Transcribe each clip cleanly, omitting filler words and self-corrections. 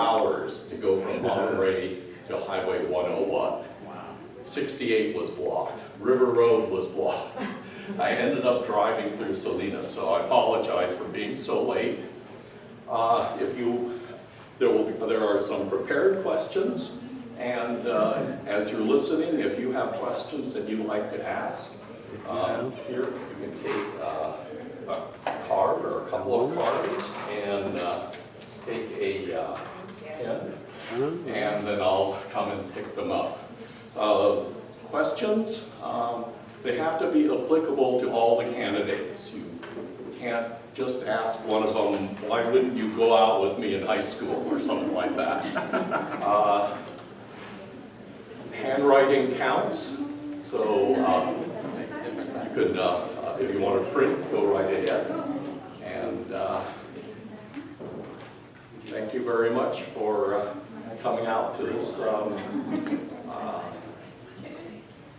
hours to go from Monterey to Highway 101. Wow. 68 was blocked. River Road was blocked. I ended up driving through Salinas, so I apologize for being so late. There are some prepared questions, and as you're listening, if you have questions that you'd like to ask, here you can take a card or a couple of cards and take a pen, and then I'll come and pick them up. Questions, they have to be applicable to all the candidates. You can't just ask one of them, why wouldn't you go out with me in high school or something like that. Handwriting counts, so you could, if you want to print, go right ahead. And thank you very much for coming out to this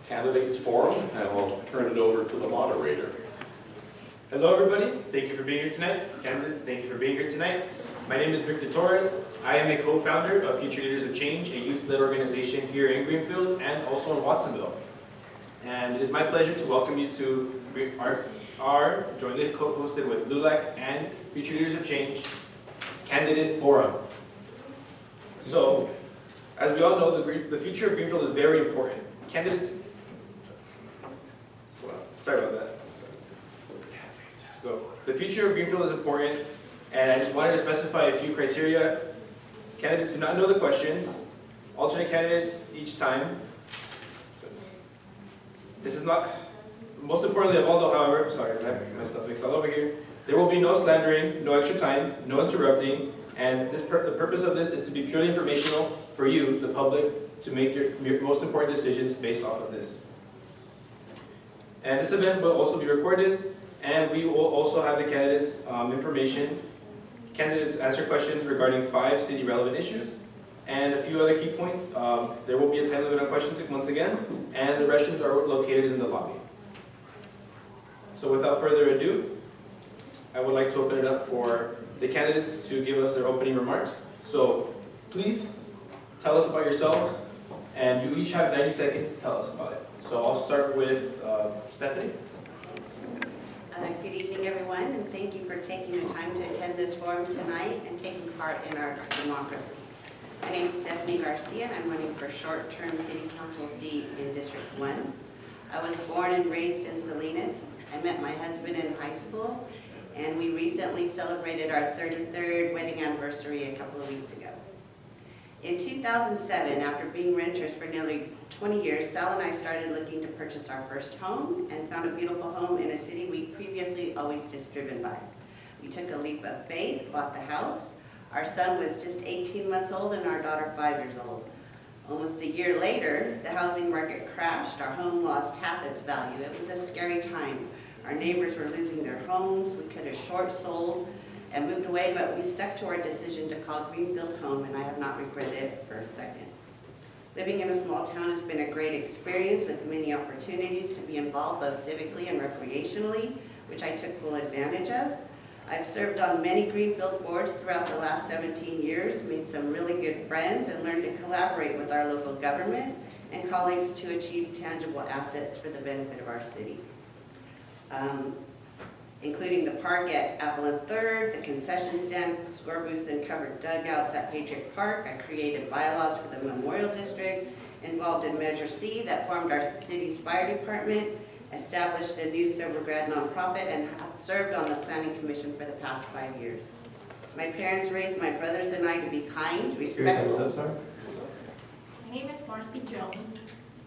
candidates forum, and we'll turn it over to the moderator. Hello everybody, thank you for being here tonight. Candidates, thank you for being here tonight. My name is Victor Torres. I am a co-founder of Future Leaders of Change, a youth-led organization here in Greenfield and also in Watsonville. And it is my pleasure to welcome you to our jointly co-hosted with LULAC and Future Leaders of Change Candidate Forum. So, as we all know, the future of Greenfield is very important. Candidates, sorry about that. So, the future of Greenfield is important, and I just wanted to specify a few criteria. Candidates do not know the questions. Alternate candidates each time. This is not, most importantly of all though, however, sorry, I have my stuff mixed all over here. There will be no slandering, no extra time, no interrupting, and the purpose of this is to be purely informational for you, the public, to make your most important decisions based off of this. And this event will also be recorded, and we will also have the candidates' information. Candidates answer questions regarding 5 city relevant issues and a few other key points. There will be a time limit on questions once again, and the restrooms are located in the lobby. So without further ado, I would like to open it up for the candidates to give us their opening remarks. So please tell us about yourselves, and you each have 90 seconds to tell us about it. So I'll start with Stephanie. Good evening, everyone, and thank you for taking the time to attend this forum tonight and taking part in our democracy. My name is Stephanie Garcia, and I'm running for short-term city council seat in District 1. I was born and raised in Salinas. I met my husband in high school, and we recently celebrated our 33rd wedding anniversary a couple of weeks ago. In 2007, after being renters for nearly 20 years, Sal and I started looking to purchase our first home and found a beautiful home in a city we previously always just driven by. We took a leap of faith, bought the house. Our son was just 18 months old and our daughter 5 years old. Almost a year later, the housing market crashed. Our home lost half its value. It was a scary time. Our neighbors were losing their homes. We could have short sold and moved away, but we stuck to our decision to call Greenfield home, and I have not regretted it for a second. Living in a small town has been a great experience with many opportunities to be involved both civically and recreationally, which I took full advantage of. I've served on many Greenfield boards throughout the last 17 years, made some really good friends, and learned to collaborate with our local government and colleagues to achieve tangible assets for the benefit of our city. Including the park at Apple and 3rd, the concession stand, score booths, and covered dugouts at Patriot Park. I created bylaws for the Memorial District, involved in Measure C that formed our city's fire department, established a new sober grad nonprofit, and have served on the Planning Commission for the past 5 years. My parents raised my brothers and I to be kind, respectful. My name is Marcy Jones.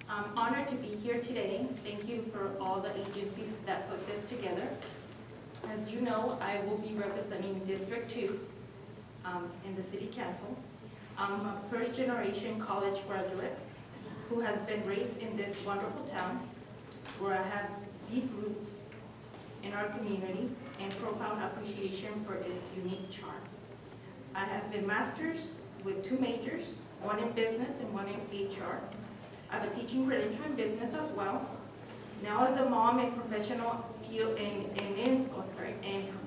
I'm honored to be here today. Thank you for all the agencies that put this together. As you know, I will be representing District 2 in the City Council. I'm a first-generation college graduate who has been raised in this wonderful town where I have deep roots in our community and profound appreciation for its unique charm. I have a master's with 2 majors, one in business and one in HR. I have a teaching credential in business as well. Now as a mom and professional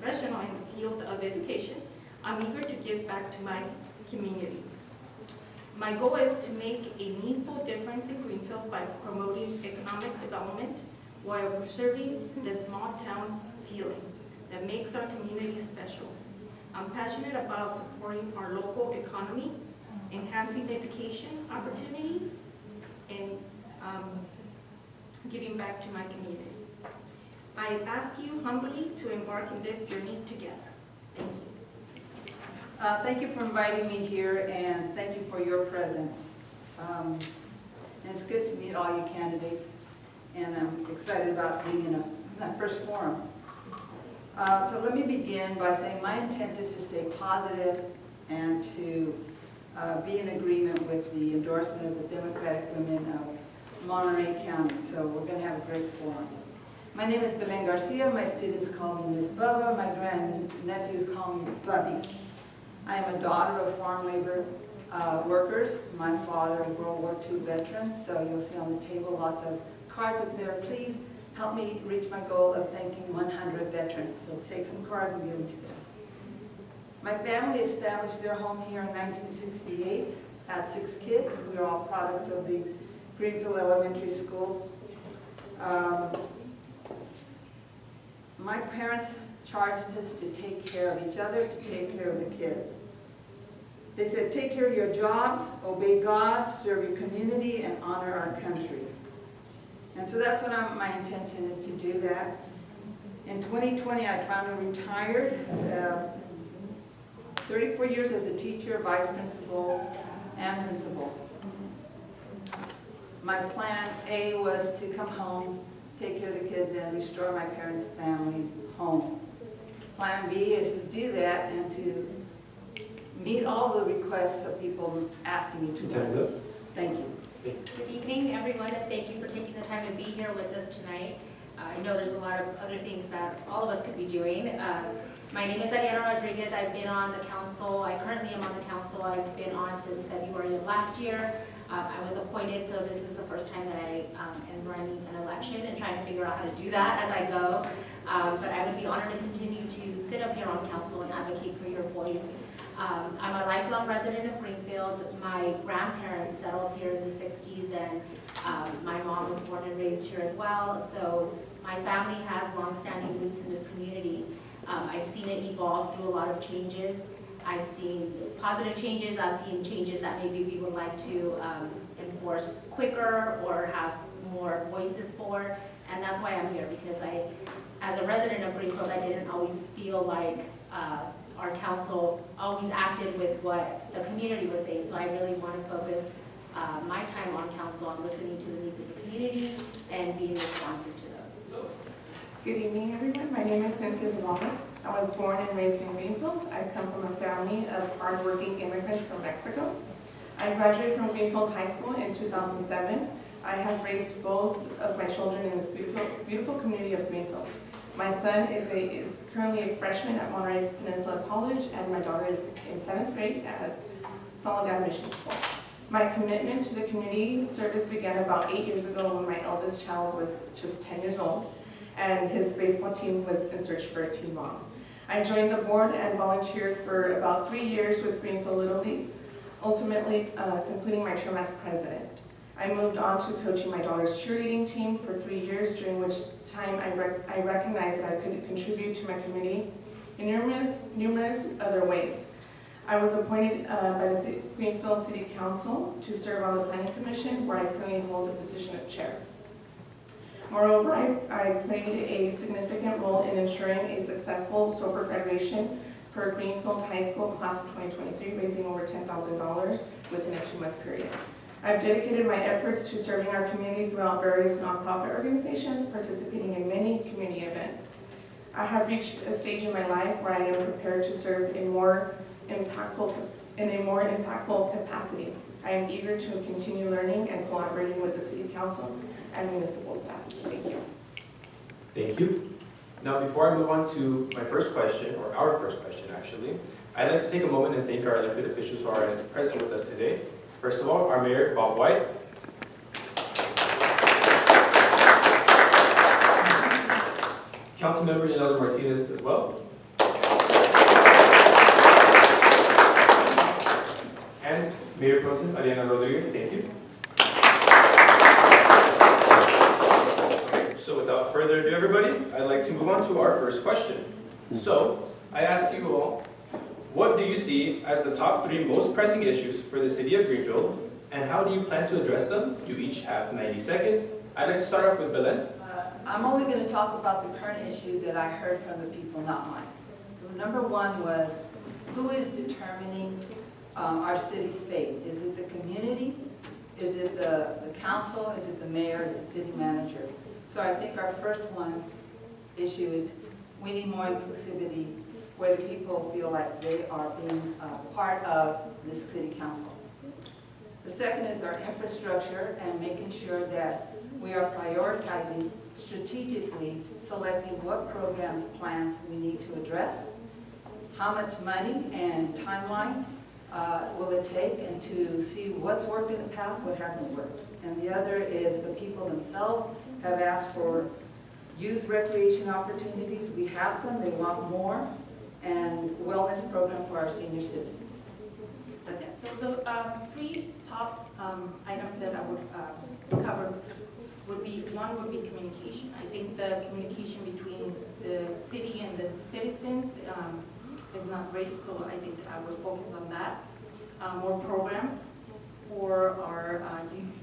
professional in the field of education, I'm eager to give back to my community. My goal is to make a meaningful difference in Greenfield by promoting economic development while preserving the small town feeling that makes our community special. I'm passionate about supporting our local economy, enhancing education opportunities, and giving back to my community. I ask you humbly to embark in this journey together. Thank you. Thank you for inviting me here, and thank you for your presence. And it's good to meet all you candidates, and I'm excited about being in my first forum. So let me begin by saying my intent is to stay positive and to be in agreement with the endorsement of the Democratic women of Monterey County. So we're going to have a great forum. My name is Belen Garcia. My students call me Ms. Bubba. My grandnephews call me Bubby. I am a daughter of farm labor workers. My father is World War II veteran, so you'll see on the table lots of cards up there. Please help me reach my goal of thanking 100 veterans. So take some cards and give them to them. My family established their home here in 1968, had 6 kids. We are all products of the Greenfield Elementary School. My parents charged us to take care of each other, to take care of the kids. They said, take care of your jobs, obey God, serve your community, and honor our country. And so that's what my intention is to do that. In 2020, I finally retired. 34 years as a teacher, vice principal, and principal. My plan A was to come home, take care of the kids, and restore my parents' family home. Plan B is to do that and to meet all the requests of people asking me to do. Thank you. Good evening, everyone, and thank you for taking the time to be here with us tonight. I know there's a lot of other things that all of us could be doing. My name is Ariana Rodriguez. I've been on the council. I currently am on the council. I've been on since February of last year. I was appointed, so this is the first time that I am running an election and trying to figure out how to do that as I go. But I would be honored to continue to sit up here on council and advocate for your voice. I'm a lifelong resident of Greenfield. My grandparents settled here in the 60s, and my mom was born and raised here as well. So my family has long-standing roots in this community. I've seen it evolve through a lot of changes. I've seen positive changes. I've seen changes that maybe we would like to enforce quicker or have more voices for. And that's why I'm here, because as a resident of Greenfield, I didn't always feel like our council always acted with what the community was saying. So I really want to focus my time on council on listening to the needs of the community and being responsive to those. Good evening, everyone. My name is Cynthia Zavala. I was born and raised in Greenfield. I come from a family of hardworking immigrants from Mexico. I graduated from Greenfield High School in 2007. I have raised both of my children in this beautiful community of Greenfield. My son is currently a freshman at Monterey Peninsula College, and my daughter is in 7th grade at Soledad Mission School. My commitment to the community service began about 8 years ago when my eldest child was just 10 years old, and his baseball team was in search for a team mom. I joined the board and volunteered for about 3 years with Greenfield Little League, ultimately concluding my term as president. I moved on to coaching my daughter's cheerleading team for 3 years, during which time I recognized that I could contribute to my community in numerous other ways. I was appointed by the Greenfield City Council to serve on the Planning Commission, where I currently hold the position of chair. Moreover, I played a significant role in ensuring a successful SOPR graduation for Greenfield High School class of 2023, raising over $10,000 within a 2-month period. I've dedicated my efforts to serving our community throughout various nonprofit organizations, participating in many community events. I have reached a stage in my life where I am prepared to serve in a more impactful capacity. I am eager to continue learning and collaborating with the City Council and municipal staff. Thank you. Thank you. Now, before I move on to my first question, or our first question actually, I'd like to take a moment and thank our elected officials who are present with us today. First of all, our Mayor, Bob White. Councilmember Yanela Martinez as well. And Mayor Pro Tem Ariana Rodriguez, thank you. Okay, so without further ado, everybody, I'd like to move on to our first question. So, I ask you all, what do you see as the top 3 most pressing issues for the city of Greenfield, and how do you plan to address them? You each have 90 seconds. I'd like to start off with Belen. I'm only going to talk about the current issues that I heard from the people, not mine. Number 1 was, who is determining our city's fate? Is it the community? Is it the council? Is it the mayor? Is it the city manager? So I think our first issue is we need more inclusivity where the people feel like they are being part of this city council. The second is our infrastructure and making sure that we are prioritizing, strategically selecting what programs, plans we need to address, how much money and timelines will it take, and to see what's worked in the past, what hasn't worked. And the other is the people themselves have asked for youth recreation opportunities. We have some, they want more, and wellness program for our senior citizens. That's it. So the 3 top items that I would cover would be, one would be communication. I think the communication between the city and the citizens is not great, so I think I would focus on that. More programs for our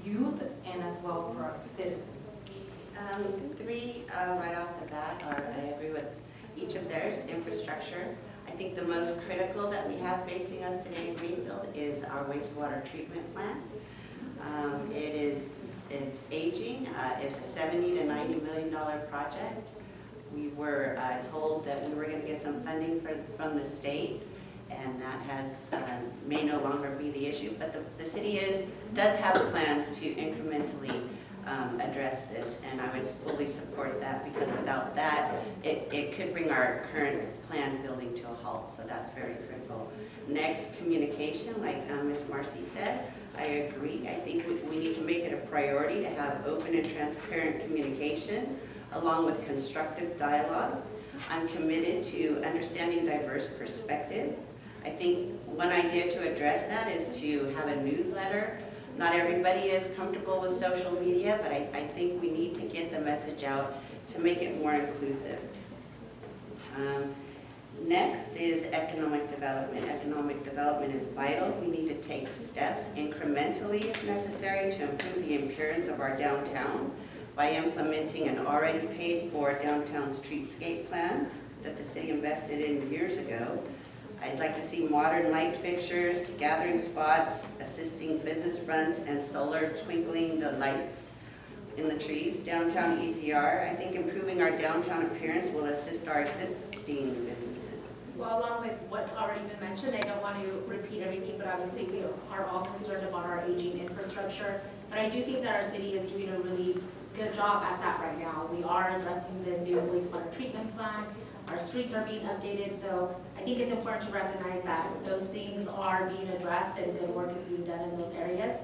youth and as well for our citizens. 3 right off the bat are, I agree with each of theirs. Infrastructure. I think the most critical that we have facing us today in Greenfield is our wastewater treatment plant. It's aging. It's a $70 to $90 million project. We were told that we were going to get some funding from the state, and that may no longer be the issue. But the city does have plans to incrementally address this, and I would fully support that, because without that, it could bring our current planned building to a halt. So that's very critical. Next, communication, like Ms. Marcy said. I agree. I think we need to make it a priority to have open and transparent communication along with constructive dialogue. I'm committed to understanding diverse perspective. I think one idea to address that is to have a newsletter. Not everybody is comfortable with social media, but I think we need to get the message out to make it more inclusive. Next is economic development. Economic development is vital. We need to take steps incrementally if necessary to improve the appearance of our downtown by implementing an already paid for downtown streetscape plan that the city invested in years ago. I'd like to see modern light fixtures, gathering spots, assisting business fronts, and solar twinkling the lights in the trees. Downtown ECR, I think improving our downtown appearance will assist our existing businesses. Well, along with what's already been mentioned, I don't want to repeat everything, but obviously we are all concerned about our aging infrastructure. But I do think that our city is doing a really good job at that right now. We are addressing the new wastewater treatment plant. Our streets are being updated, so I think it's important to recognize that those things are being addressed and good work is being done in those areas.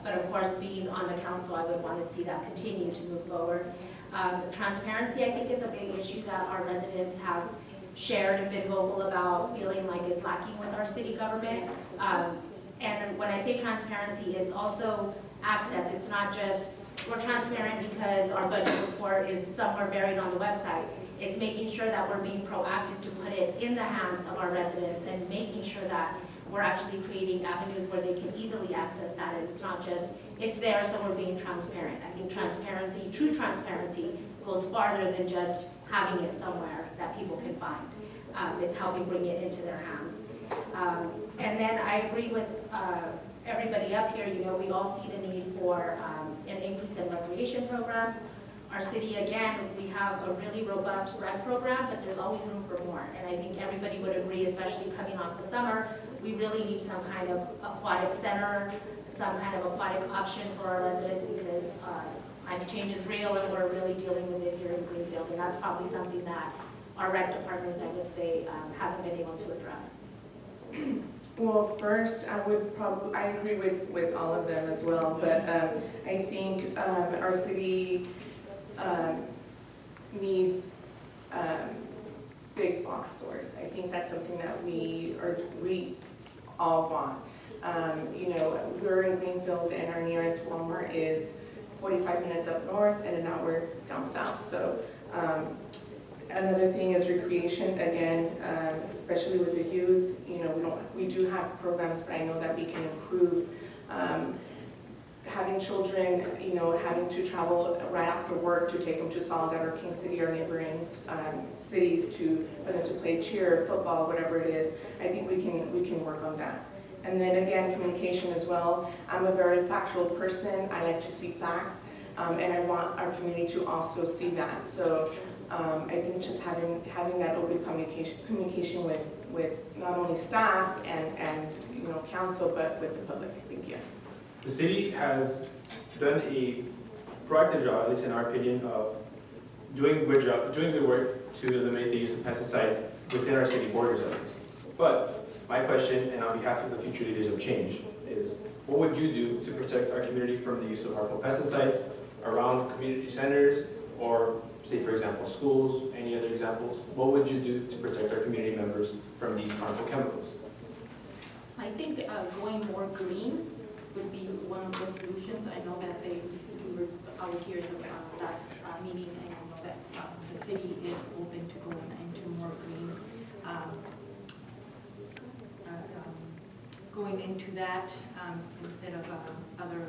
But of course, being on the council, I would want to see that continue to move forward. Transparency, I think, is a big issue that our residents have shared and been vocal about feeling like is lacking with our city government. And when I say transparency, it's also access. It's not just we're transparent because our budget report is somewhere buried on the website. It's making sure that we're being proactive to put it in the hands of our residents and making sure that we're actually creating avenues where they can easily access that. And it's not just, it's there, so we're being transparent. I think transparency, true transparency, goes farther than just having it somewhere that people can find. It's helping bring it into their hands. And then I agree with everybody up here. You know, we all see the need for an increase in recreation programs. Our city, again, we have a really robust rec program, but there's always room for more. And I think everybody would agree, especially coming off the summer, we really need some kind of aquatic center, some kind of aquatic option for our residents, because climate change is real and we're really dealing with it here in Greenfield. And that's probably something that our rec departments, I would say, haven't been able to address. Well, first, I agree with all of them as well, but I think our city needs big box stores. I think that's something that we all want. You know, we're in Greenfield and our nearest Walmart is 45 minutes up north and an hour down south. So another thing is recreation, again, especially with the youth. You know, we do have programs, but I know that we can improve. Having children, you know, having to travel right after work to take them to Soledad or King City or neighboring cities for them to play cheer, football, whatever it is, I think we can work on that. And then again, communication as well. I'm a very factual person. I like to see facts, and I want our community to also see that. So I think just having that open communication with not only staff and you know, council, but with the public. Thank you. The city has done a proactive job, at least in our opinion, of doing good work to eliminate the use of pesticides within our city borders at least. But my question, and on behalf of the future leaders of change, is what would you do to protect our community from the use of harmful pesticides around community centers or, say, for example, schools, any other examples? What would you do to protect our community members from these harmful chemicals? I think going more green would be one of the solutions. I know that I was here in the last meeting, and I know that the city is open to going into more green, going into that instead of other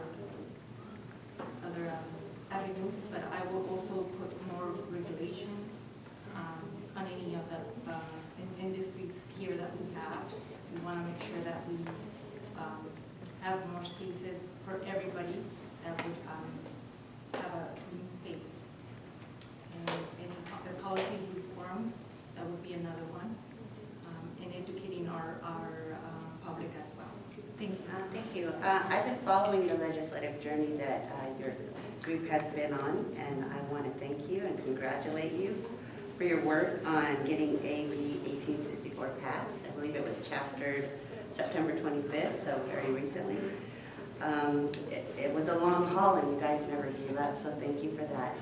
avenues. But I will also put more regulations on any of the industries here that we have. We want to make sure that we have more spaces for everybody that would have a green space. And any the policies reforms, that would be another one. And educating our public as well. Thank you. Thank you. I've been following the legislative journey that your group has been on, and I want to thank you and congratulate you for your work on getting AB 1864 passed. I believe it was chaptered September 25th, so very recently. It was a long haul and you guys never gave up, so thank you for that.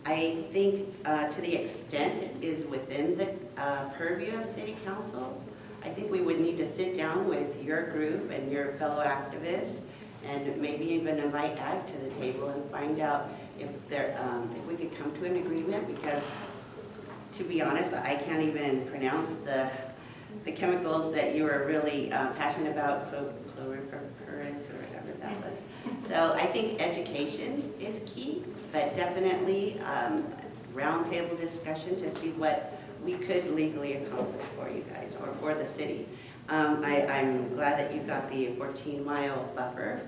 I think to the extent it is within the purview of City Council, I think we would need to sit down with your group and your fellow activists and maybe even invite AG to the table and find out if we could come to an agreement, because to be honest, I can't even pronounce the chemicals that you were really passionate about, chlorpyrifos or whatever that was. So I think education is key, but definitely roundtable discussion to see what we could legally accomplish for you guys or for the city. I'm glad that you got the 14-mile buffer.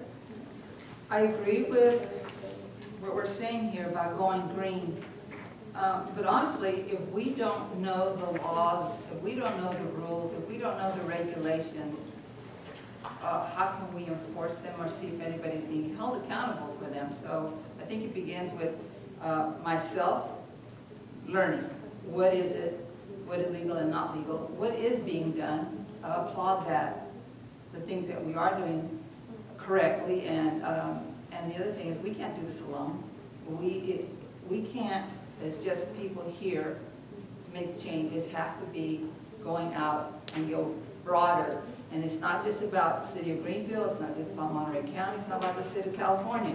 I agree with what we're saying here about going green. But honestly, if we don't know the laws, if we don't know the rules, if we don't know the regulations, how can we enforce them or see if anybody's being held accountable for them? So I think it begins with myself learning. What is it? What is legal and not legal? What is being done? Applaud that. The things that we are doing correctly, and the other thing is we can't do this alone. We can't, as just people here, make change. It has to be going out and go broader. And it's not just about the city of Greenfield, it's not just about Monterey County, it's not about the state of California.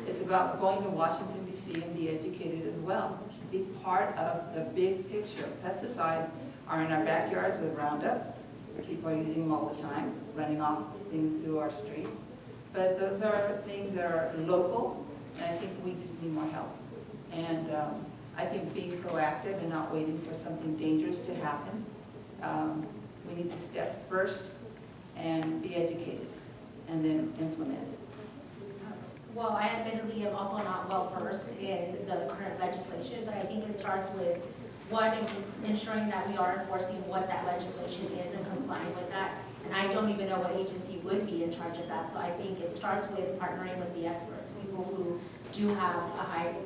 It's about going to Washington, D.C. and be educated as well. Be part of the big picture. Pesticides are in our backyards with Roundup. People are using them all the time, running off things through our streets. But those are things that are local, and I think we just need more help. And I think being proactive and not waiting for something dangerous to happen, we need to step first and be educated, and then implement it. Well, I admittedly am also not well versed in the current legislation, but I think it starts with, one, ensuring that we are enforcing what that legislation is and complying with that. And I don't even know what agency would be in charge of that. So I think it starts with partnering with the experts, people who do have a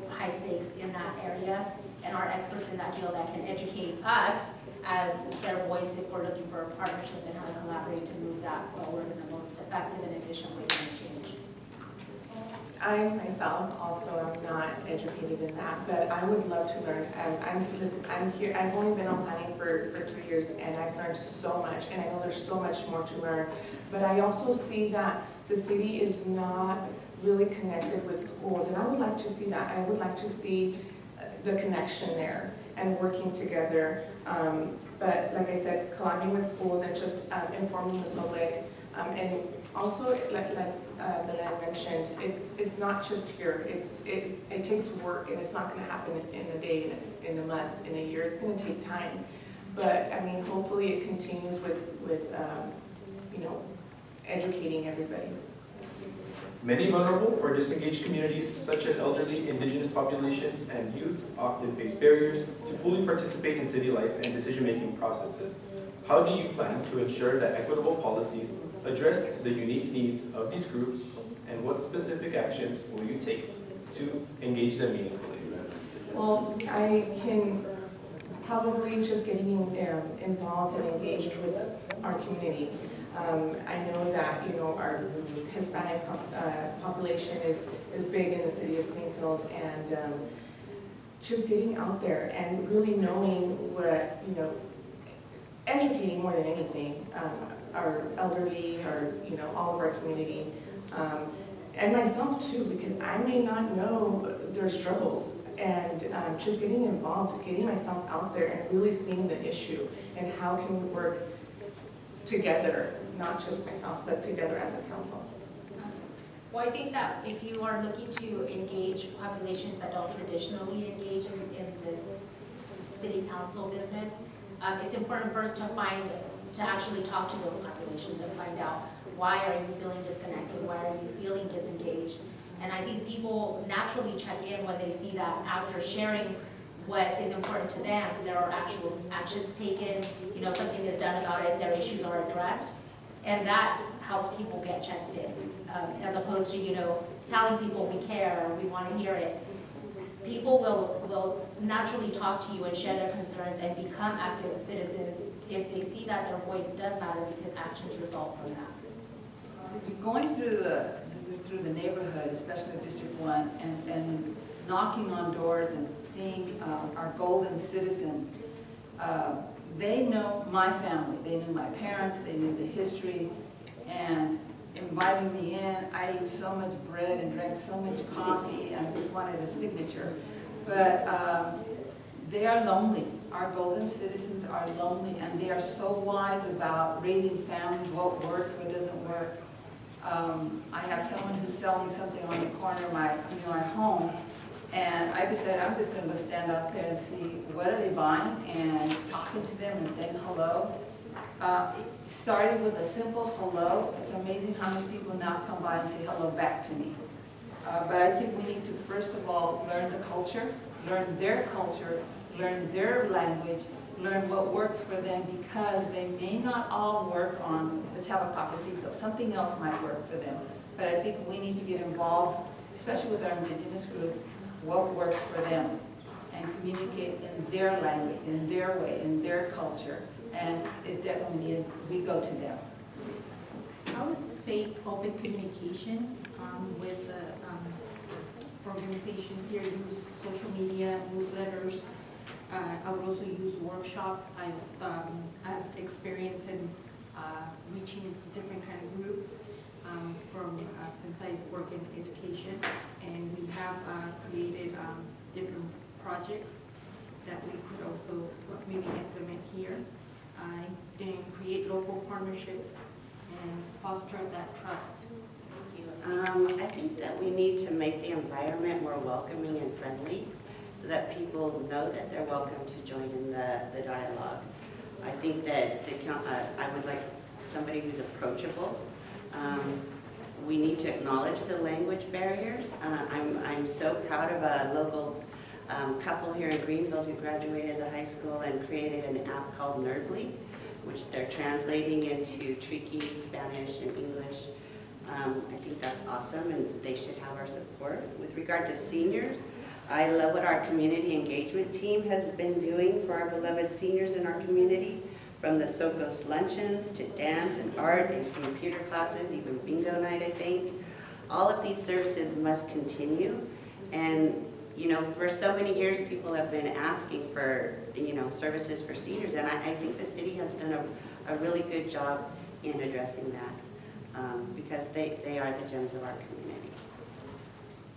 high stakes in that area and are experts in that field that can educate us as their voice if we're looking for a partnership and how to collaborate to move that forward in the most effective and efficient way to change. I myself also am not educated in that, but I would love to learn. Listen, I'm here, I've only been on planning for 3 years, and I've learned so much, and I know there's so much more to learn. But I also see that the city is not really connected with schools, and I would like to see that. I would like to see the connection there and working together. But like I said, collabing with schools and just informing the public. And also, like Belen mentioned, it's not just here. It takes work, and it's not going to happen in a day, in a month, in a year. It's going to take time. But I mean, hopefully, it continues with you know, educating everybody. Many vulnerable or disengaged communities, such as elderly, indigenous populations, and youth, often face barriers to fully participate in city life and decision-making processes. How do you plan to ensure that equitable policies address the unique needs of these groups, and what specific actions will you take to engage them meaningfully? Well, I can probably just getting involved and engaged with our community. I know that, you know, our Hispanic population is big in the city of Greenfield, and just getting out there and really knowing what, you know, educating more than anything, our elderly, our, you know, all of our community, and myself too, because I may not know their struggles, and just getting involved, getting myself out there and really seeing the issue and how can we work together, not just myself, but together as a council. Well, I think that if you are looking to engage populations that don't traditionally engage in this city council business, it's important first to actually talk to those populations and find out, why are you feeling disconnected? Why are you feeling disengaged? And I think people naturally check in when they see that after sharing what is important to them, there are actual actions taken, you know, something is done about it, their issues are addressed, and that helps people get checked in, as opposed to, you know, telling people we care or we want to hear it. People will naturally talk to you and share their concerns and become active citizens if they see that their voice does matter, because actions result from that. Going through the neighborhood, especially District 1, and knocking on doors and seeing our golden citizens, they know my family, they knew my parents, they knew the history, and inviting me in, I ate so much bread and drank so much coffee, and I just wanted a signature. But they are lonely. Our golden citizens are lonely, and they are so wise about raising families, what works, what doesn't work. I have someone who's selling something on the corner of my home, and I just said, I'm just going to stand up there and see what are they buying, and talking to them and saying hello. Starting with a simple hello, it's amazing how many people now come by and say hello back to me. But I think we need to first of all learn the culture, learn their language, learn what works for them, because they may not all work on, let's have a cafecito, something else might work for them. But I think we need to get involved, especially with our indigenous group, what works for them, and communicate in their language, in their way, in their culture. And it definitely is, we go to them. I would say open communication with organizations here, use social media, newsletters. I would also use workshops. I've experience in reaching different kind of groups since I work in education, and we have created different projects that we could also maybe implement here, and create local partnerships and foster that trust. I think that we need to make the environment more welcoming and friendly, so that people know that they're welcome to join in the dialogue. I think that I would like somebody who's approachable. We need to acknowledge the language barriers. I'm so proud of a local couple here in Greenfield who graduated the high school and created an app called Nerdly, which they're translating into Triqui, Spanish, and English. I think that's awesome, and they should have our support. With regard to seniors, I love what our community engagement team has been doing for our beloved seniors in our community, from the Socos luncheons to dance and art and computer classes, even bingo night, I think. all of these services must continue. And, you know, for so many years, people have been asking for, you know, services for seniors. And I think the city has done a really good job in addressing that because they are the gems of our community.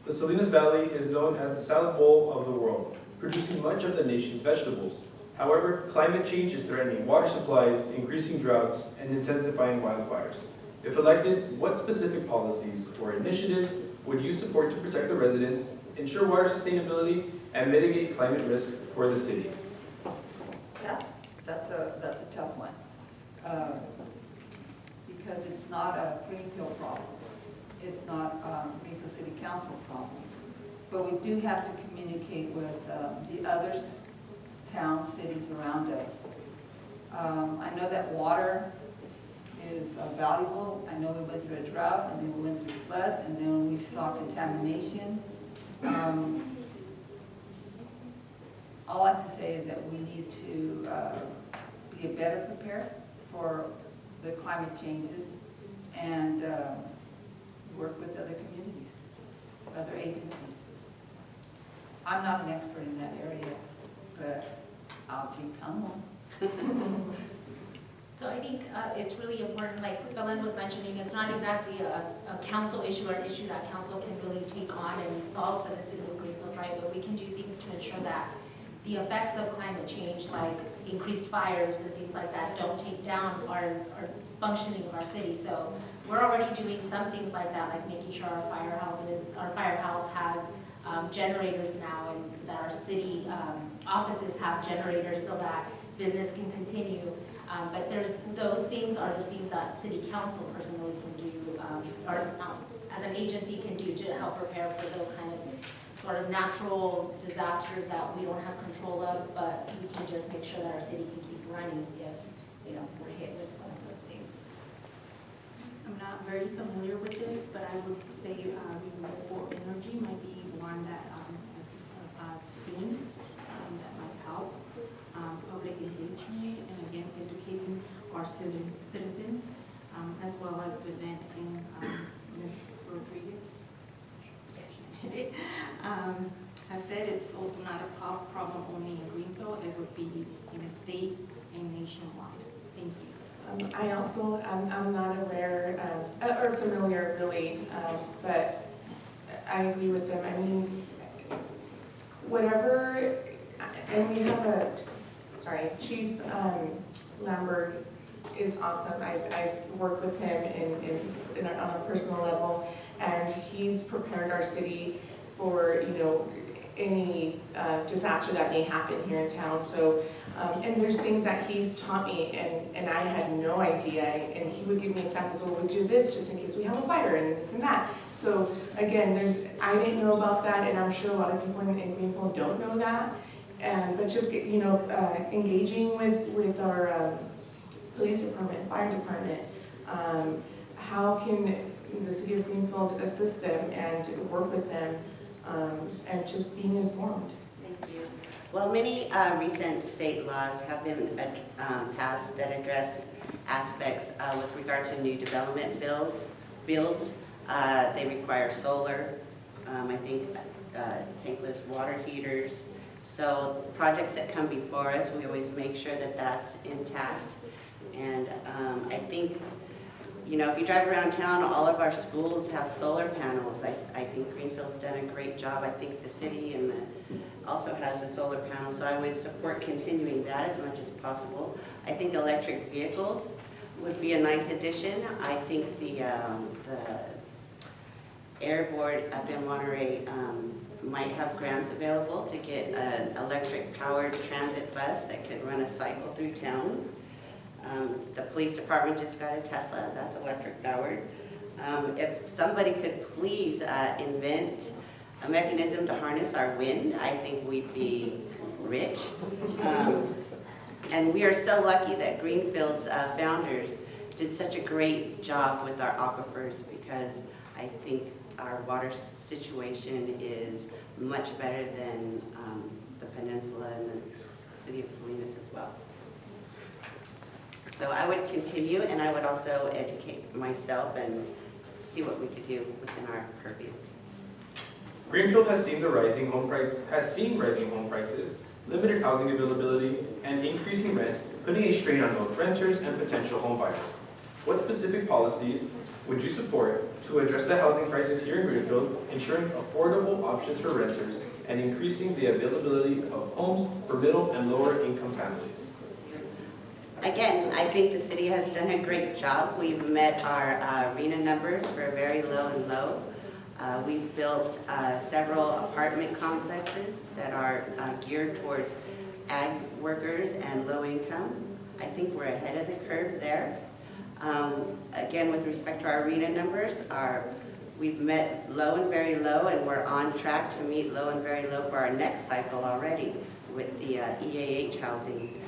The Salinas Valley is known as the salad bowl of the world, producing much of the nation's vegetables. However, climate change is threatening water supplies, increasing droughts, and intensifying wildfires. If elected, what specific policies or initiatives would you support to protect the residents, ensure water sustainability, and mitigate climate risks for the city? That's a tough one. Because it's not a Greenfield problem. It's not a Greenfield City Council problem. But we do have to communicate with the other towns, cities around us. I know that water is valuable. I know we went through a drought, and then we went through floods, and then we saw contamination. All I can say is that we need to be better prepared for the climate changes and work with other communities, other agencies. I'm not an expert in that area, but I'll become one. So I think it's really important, like Belen was mentioning, it's not exactly a council issue or an issue that council can really take on and solve for the city of Greenfield, right? But we can do things to ensure that the effects of climate change, like increased fires and things like that, don't take down our functioning of our city. So we're already doing some things like that, like making sure our firehouse has generators now, and that our city offices have generators so that business can continue. But those things are the things that city council personally can do, or as an agency can do to help prepare for those kind of sort of natural disasters that we don't have control of, but we can just make sure that our city can keep running if, you know, we're hit with one of those things. I'm not very familiar with this, but I would say renewable energy might be one that I've seen that might help. Public engagement, and again, educating our citizens, as well as within Ms. Rodriguez. Yes. Has said it's also not a problem only in Greenfield, it would be in the state and nationwide. Thank you. I also, I'm not aware of, or familiar really, but I agree with them. I mean, whatever, and we have Chief Lambert is awesome. I've worked with him on a personal level, and he's prepared our city for, you know, any disaster that may happen here in town. So, and there's things that he's taught me, and I had no idea, and he would give me examples, well, we do this just in case we have a fire, and this and that. So again, I didn't know about that, and I'm sure a lot of people in Greenfield don't know that. But just, you know, engaging with our police department, fire department, how can the city of Greenfield assist them and work with them, and just being informed. Thank you. Well, many recent state laws have been passed that address aspects with regard to new development builds. They require solar, I think tankless water heaters. So projects that come before us, we always make sure that that's intact. And I think, you know, if you drive around town, all of our schools have solar panels. I think Greenfield's done a great job. I think the city also has the solar panel, so I would support continuing that as much as possible. I think electric vehicles would be a nice addition. I think the Air Board up in Monterey might have grants available to get an electric powered transit bus that could run a cycle through town. The police department just got a Tesla, that's electric powered. If somebody could please invent a mechanism to harness our wind, I think we'd be rich. And we are so lucky that Greenfield's founders did such a great job with our aquifers, because I think our water situation is much better than the peninsula and the city of Salinas as well. So I would continue, and I would also educate myself and see what we could do within our purview. Greenfield has seen rising home prices, limited housing availability, and increasing rent, putting a strain on both renters and potential home buyers. What specific policies would you support to address the housing crisis here in Greenfield, ensuring affordable options for renters and increasing the availability of homes for middle and lower income families? Again, I think the city has done a great job. We've met our arena numbers for very low and low. We've built several apartment complexes that are geared towards ag workers and low income. I think we're ahead of the curve there. Again, with respect to our arena numbers, we've met low and very low, and we're on track to meet low and very low for our next cycle already with the EAH housing.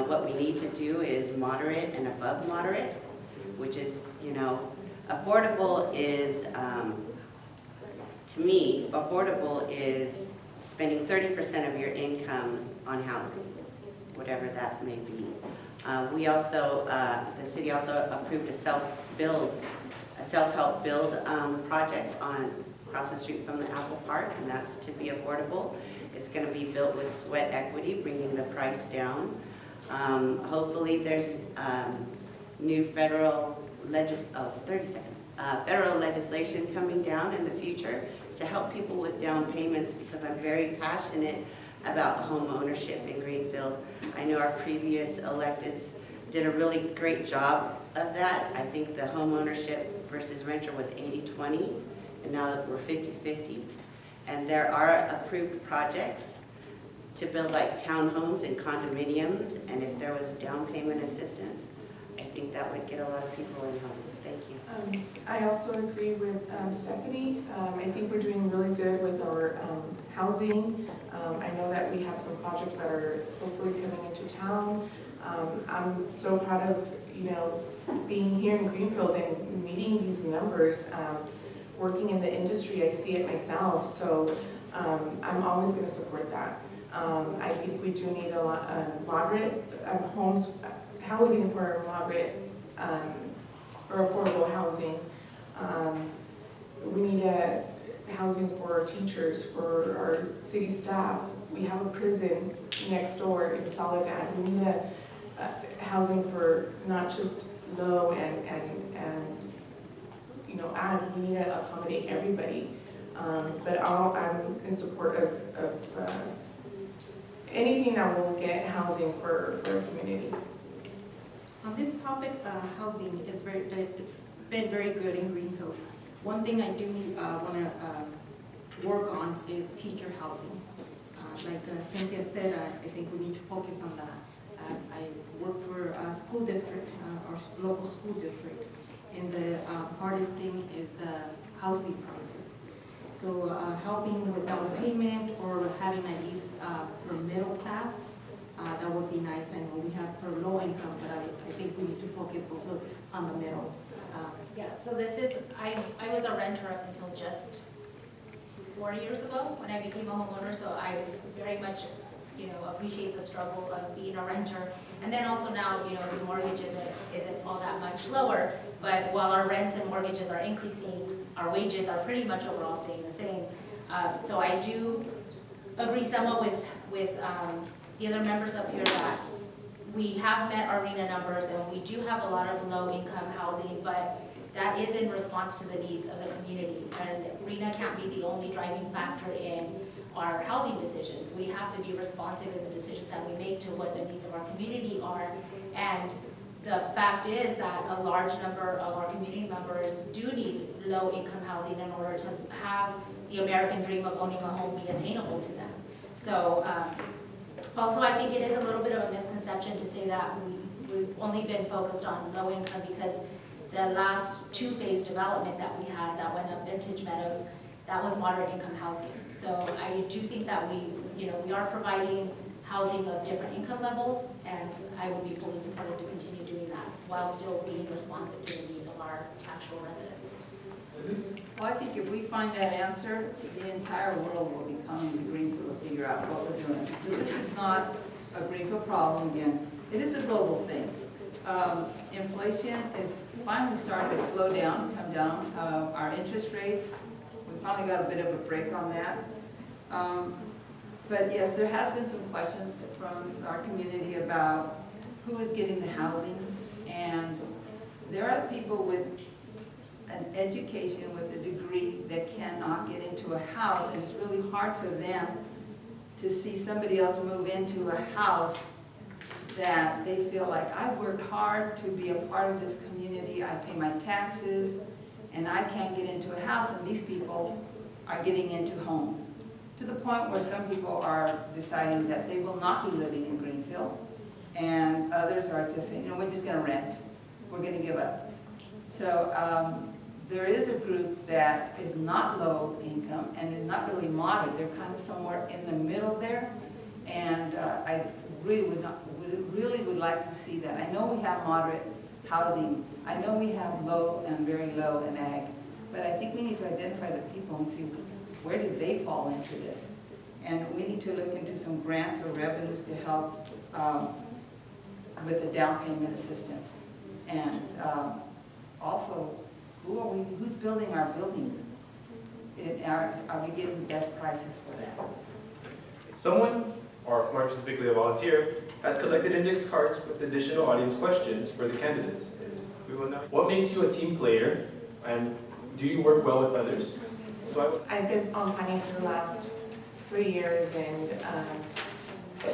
What we need to do is moderate and above moderate, which is, affordable is, to me, affordable is spending 30% of your income on housing, whatever that may be. The city also approved a self-help build project across the street from the Apple Park, and that's to be affordable. It's going to be built with sweat equity, bringing the price down. Hopefully there's new federal legislation coming down in the future to help people with down payments, because I'm very passionate about home ownership in Greenfield. I know our previous electeds did a really great job of that. I think the home ownership versus renter was 80-20, and now that we're 50-50. And there are approved projects to build like townhomes and condominiums, and if there was down payment assistance, I think that would get a lot of people in homes. Thank you. I also agree with Stephanie. I think we're doing really good with our housing. I know that we have some projects that are hopefully coming into town. I'm so proud of, being here in Greenfield and meeting these numbers. Working in the industry, I see it myself, so I'm always going to support that. I think we do need a lot moderate housing for moderate or affordable housing. We need housing for teachers, for our city staff. We have a prison next door in Soledad. We need housing for not just low and ag. We need to accommodate everybody. But I'm in support of anything that will get housing for our community. On this topic, housing is it's been very good in Greenfield. One thing I do want to work on is teacher housing. Like Cynthia said, I think we need to focus on that. I work for a school district, our local school district, and the hardest thing is housing prices. So helping with down payment or having at least for middle class, that would be nice. And we have for low income, but I think we need to focus also on the middle. Yeah, so I was a renter up until just 4 years ago when I became a homeowner, so I was very much, appreciate the struggle of being a renter. And then also now, the mortgage isn't all that much lower, but while our rents and mortgages are increasing, our wages are pretty much overall staying the same. So I do agree somewhat with the other members up here that we have met our RENA numbers and we do have a lot of low-income housing, but that is in response to the needs of the community. And RENA can't be the only driving factor in our housing decisions. We have to be responsive in the decisions that we make to what the needs of our community are. And the fact is that a large number of our community members do need low-income housing in order to have the American dream of owning a home be attainable to them. So also I think it is a little bit of a misconception to say that we've only been focused on low income, because the last two-phase development that we had that went up Vintage Meadows, that was moderate income housing. So I do think that we are providing housing of different income levels, and I would be fully supportive to continue doing that while still being responsive to the needs of our actual residents. Well, I think if we find that answer, the entire world will be coming to Greenfield to figure out what we're doing. Because this is not a Greenfield problem again. It is a global thing. Inflation is finally started to slow down, come down. Our interest rates, we finally got a bit of a break on that. But yes, there has been some questions from our community about who is getting the housing. And there are people with an education, with a degree, that cannot get into a house, and it's really hard for them to see somebody else move into a house that they feel like, I worked hard to be a part of this community, I pay my taxes, and I can't get into a house, and these people are getting into homes. To the point where some people are deciding that they will not be living in Greenfield, and others are just saying, we're just gonna rent, we're gonna give up. So there is a group that is not low income and is not really moderate, they're kind of somewhere in the middle there, and I really would like to see that. I know we have moderate housing, I know we have low and very low in ag, but I think we need to identify the people and see where do they fall into this. And we need to look into some grants or revenues to help with the down payment assistance. And also, who's building our buildings? Are we getting the best prices for that? Someone, or more specifically a volunteer, has collected index cards with additional audience questions for the candidates. What makes you a team player, and do you work well with others? So I've been on planning for the last 3 years, and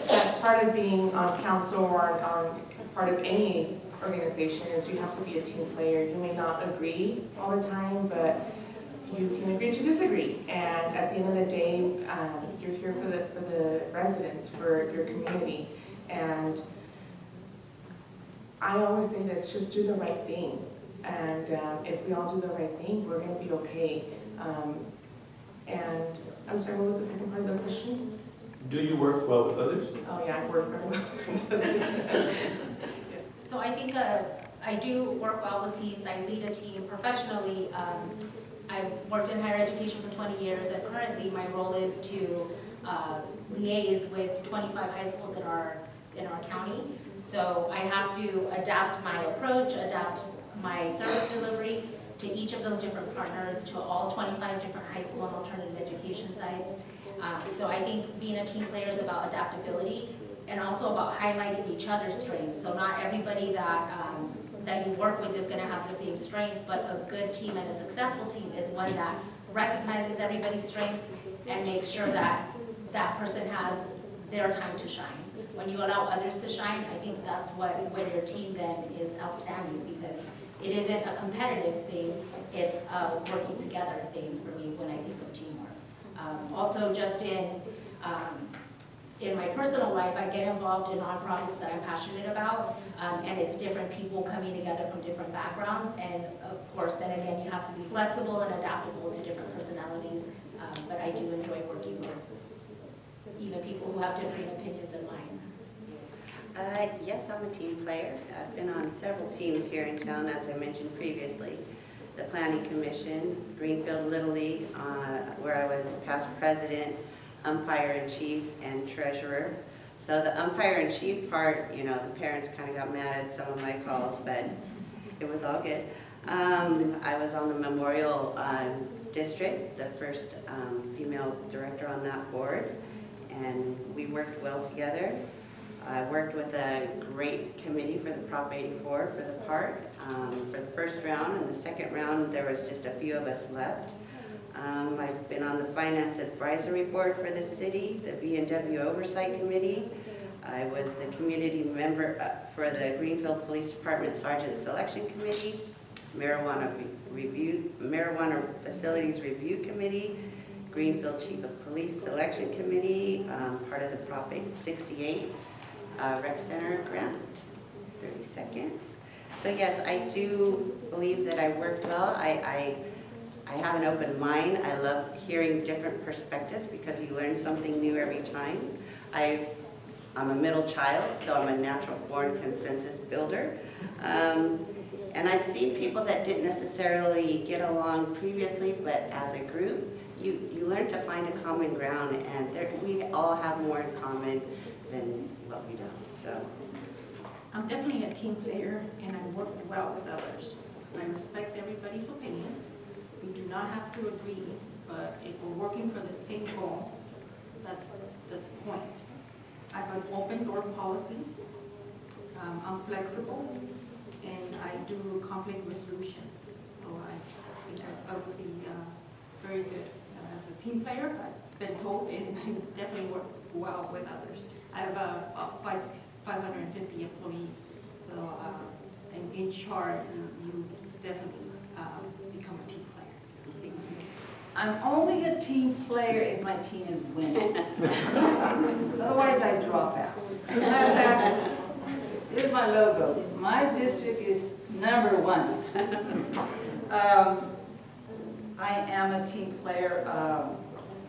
that's part of being on council or on part of any organization is you have to be a team player. You may not agree all the time, but you can agree to disagree. And at the end of the day, you're here for the residents, for your community. And I always say this, just do the right thing. And if we all do the right thing, we're going to be okay. And I'm sorry, what was the second part of the question? do you work well with others? Oh yeah, I work very well with others. So I think I do work well with teams. I lead a team professionally. I've worked in higher education for 20 years, and currently my role is to liaise with 25 high schools in our county. So I have to adapt my approach, adapt my service delivery to each of those different partners, to all 25 different high school and alternative education sites. So I think being a team player is about adaptability and also about highlighting each other's strengths. So not everybody that you work with is going to have the same strength, but a good team and a successful team is one that recognizes everybody's strengths and makes sure that that person has their time to shine. When you allow others to shine, I think that's where your team then is outstanding, because it isn't a competitive thing, it's a working together thing for me when I think of teamwork. Also just in my personal life, I get involved in nonprofits that I'm passionate about, and it's different people coming together from different backgrounds, and of course then again you have to be flexible and adaptable to different personalities, but I do enjoy working with even people who have different opinions than mine. Yes, I'm a team player. I've been on several teams here in town, as I mentioned previously. The Planning Commission, Greenfield Little League, where I was past president, umpire-in-chief, and treasurer. So the umpire-in-chief part, you know, the parents kind of got mad at some of my calls, but it was all good. I was on the Memorial District, the first female director on that board, and we worked well together. I worked with a great committee for the Prop 84 for the park. For the first round and the second round, there was just a few of us left. I've been on the Finance Advisory Board for the city, the B&W Oversight Committee. I was the community member for the Greenfield Police Department Sergeant Selection Committee, Marijuana Facilities Review Committee, Greenfield Chief of Police Selection Committee, part of the Prop 868 Rec Center grant. 30 seconds. So yes, I do believe that I worked well. I have an open mind. I love hearing different perspectives because you learn something new every time. I'm a middle child, so I'm a natural born consensus builder. And I've seen people that didn't necessarily get along previously, but as a group, you learn to find a common ground, and we all have more in common than what we don't. So I'm definitely a team player, and I work well with others. I respect everybody's opinion. We do not have to agree, but if we're working for the same goal, that's the point. I have an open door policy. I'm flexible, and I do conflict resolution. So I think I would be very good as a team player. I've been told, and I definitely work well with others. I have about 550 employees, so in HR, you definitely become a team player. Thank you. I'm only a team player if my team is winning. Otherwise, I drop out. As a matter of fact, here's my logo. My district is number 1. I am a team player.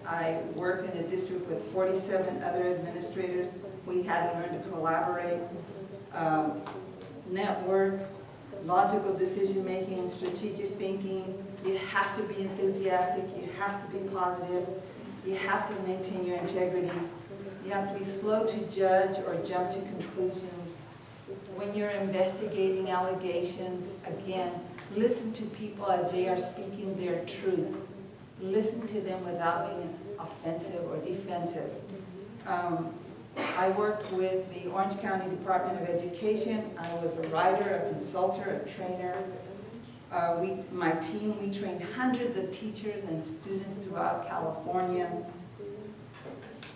I work in a district with 47 other administrators. We had to learn to collaborate, network, logical decision-making, strategic thinking. You have to be enthusiastic. You have to be positive. You have to maintain your integrity. You have to be slow to judge or jump to conclusions. When you're investigating allegations, again, listen to people as they are speaking their truth. Listen to them without being offensive or defensive. I worked with the Orange County Department of Education. I was a writer, a consultant, a trainer. My team, we trained hundreds of teachers and students throughout California.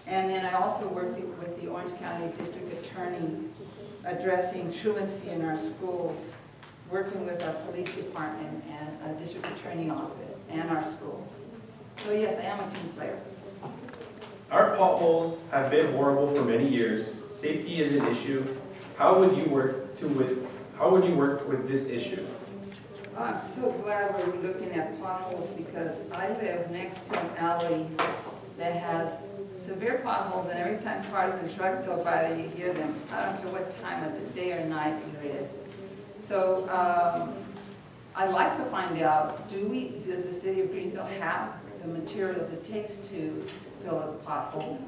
And then I also worked with the Orange County District Attorney addressing truancy in our schools, working with our police department and a district attorney office and our schools. So yes, I am a team player. Our potholes have been horrible for many years. Safety is an issue. How would you work with this issue? I'm so glad we're looking at potholes because I live next to an alley that has severe potholes, and every time cars and trucks go by there, you hear them. I don't care what time of the day or night it is. So I'd like to find out, does the city of Greenfield have the materials it takes to fill those potholes?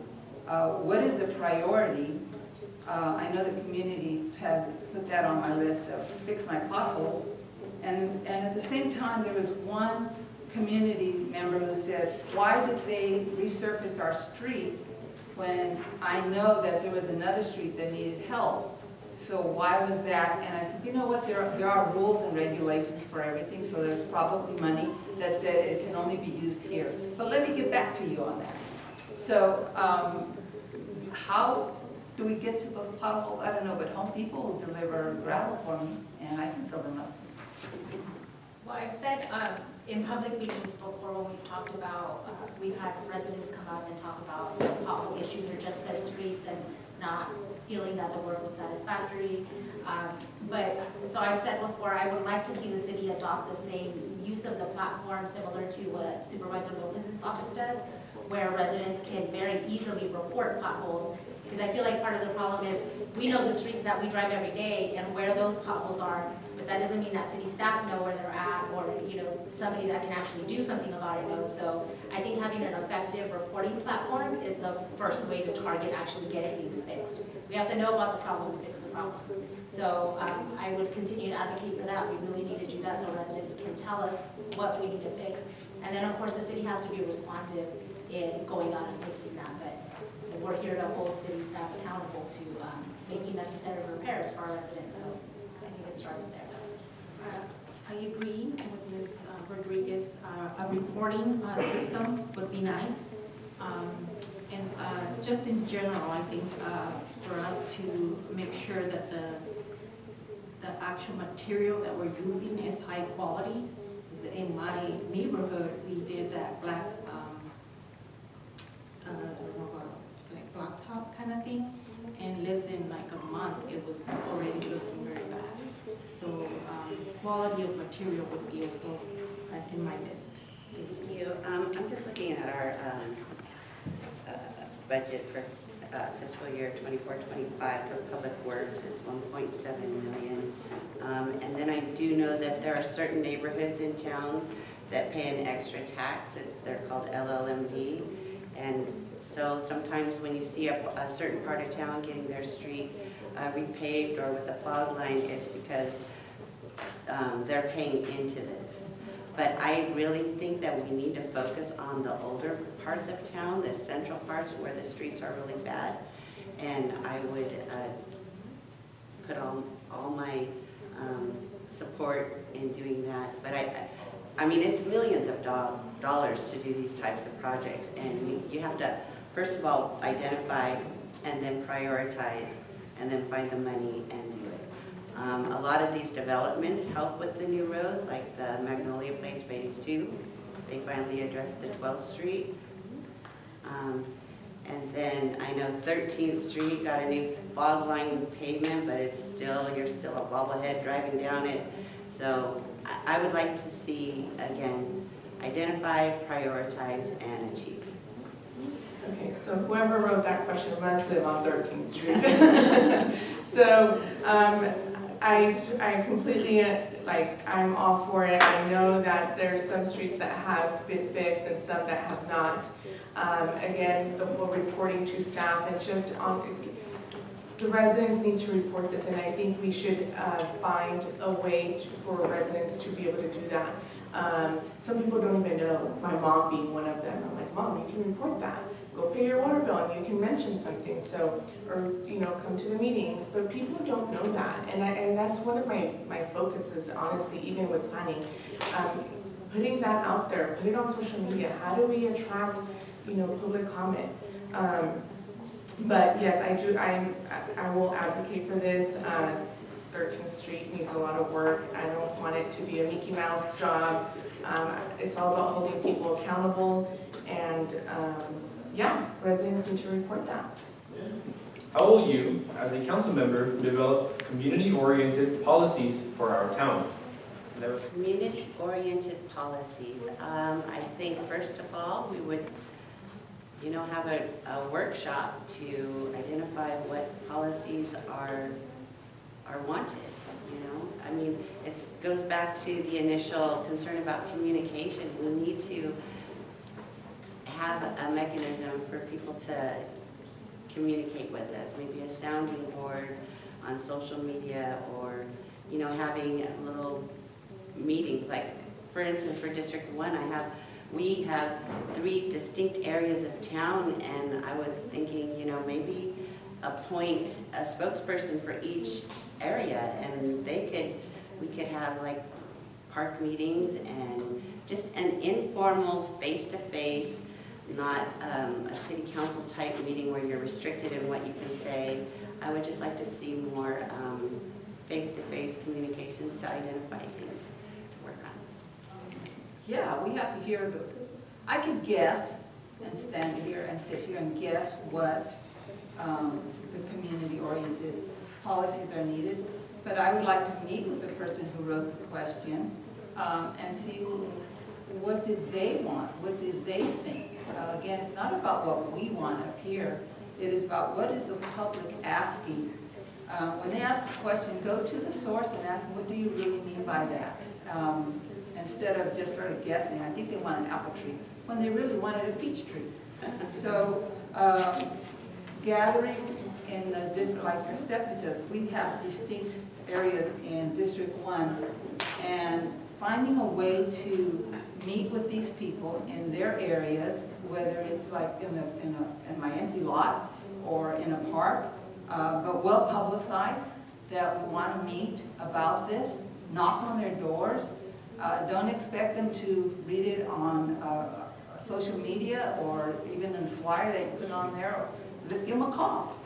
What is the priority? I know the community has put that on my list of fix my potholes. And at the same time, there was one community member who said, why did they resurface our street when I know that there was another street that needed help? So why was that? And I said, you know what, there are rules and regulations for everything, so there's probably money that said it can only be used here. But let me get back to you on that. So how do we get to those potholes? I don't know, but Home Depot will deliver gravel for me, and I can fill them up. Well, I've said in public meetings before when we've talked about, we've had residents come out and talk about pothole issues or just their streets and not feeling that the work was satisfactory. So I've said before, I would like to see the city adopt the same use of the platform similar to what Supervisor Lopez's office does, where residents can very easily report potholes. Because I feel like part of the problem is we know the streets that we drive every day and where those potholes are, but that doesn't mean that city staff know where they're at or somebody that can actually do something about it knows. So I think having an effective reporting platform is the first way to target actually getting things fixed. We have to know about the problem to fix the problem. So I would continue to advocate for that. We really need to do that so residents can tell us what we need to fix. And then of course the city has to be responsive in going out and fixing that. But we're here to hold city staff accountable to making necessary repairs for our residents. So I think it starts there. I agree with Ms. Rodriguez. A reporting system would be nice. And just in general, I think for us to make sure that the actual material that we're using is high quality. Because in my neighborhood, we did that black blacktop kind of thing, and less than like a month, it was already looking very bad. So quality of material would be also in my list. Thank you. I'm just looking at our budget for fiscal year 24-25 for public works. It's 1.7 million. And then I do know that there are certain neighborhoods in town that pay an extra tax. They're called LLMD. And so sometimes when you see a certain part of town getting their street repaved or with a fog line, it's because they're paying into this. But I really think that we need to focus on the older parts of town, the central parts where the streets are really bad. And I would put all my support in doing that. But I mean, it's millions of dollars to do these types of projects. And you have to, first of all, identify and then prioritize and then find the money and do it. A lot of these developments help with the new roads, like the Magnolia Place Phase 2. They finally addressed the 12th Street. And then I know 13th Street got a new fog line pavement, but you're still a bobblehead driving down it. So I would like to see, again, identify, prioritize, and achieve. Okay, so whoever wrote that question must live on 13th Street. So I completely, I'm all for it. I know that there's some streets that have been fixed and some that have not. Again, the whole reporting to staff and just the residents need to report this, and I think we should find a way for residents to be able to do that. Some people don't even know, my mom being one of them. I'm like, Mom, you can report that. Go pay your water bill and you can mention something, so, or, come to the meetings, but people don't know that, and that's one of my focuses, honestly, even with planning. Putting that out there, put it on social media. How do we attract, public comment? But yes, I will advocate for this. 13th Street needs a lot of work. I don't want it to be a Mickey Mouse job. It's all about holding people accountable, and yeah, residents need to report that. How will you, as a council member, develop community-oriented policies for our town? Community-oriented policies. I think first of all, we would, have a workshop to identify what policies are wanted. I mean, it goes back to the initial concern about communication. We need to have a mechanism for people to communicate with us, maybe a sounding board on social media, or having little meetings. Like, for instance, for District 1, we have 3 distinct areas of town, and I was thinking, maybe appoint a spokesperson for each area, and we could have like park meetings and just an informal face-to-face, not a city council type meeting where you're restricted in what you can say. I would just like to see more face-to-face communications to identify things to work on. Yeah, we have to hear, I could guess and stand here and sit here and guess what the community-oriented policies are needed, but I would like to meet with the person who wrote the question and see what did they want, what did they think. Again, it's not about what we want up here, it is about what is the public asking. When they ask a question, go to the source and ask them, what do you really mean by that? Instead of just sort of guessing. I think they want an apple tree, when they really wanted a peach tree. So gathering in the different, like Stephanie says, we have distinct areas in District 1, and finding a way to meet with these people in their areas, whether it's like in my empty lot or in a park, but well publicized that we want to meet about this, knock on their doors. Don't expect them to read it on social media or even in a flyer they put on there. Let's give them a call.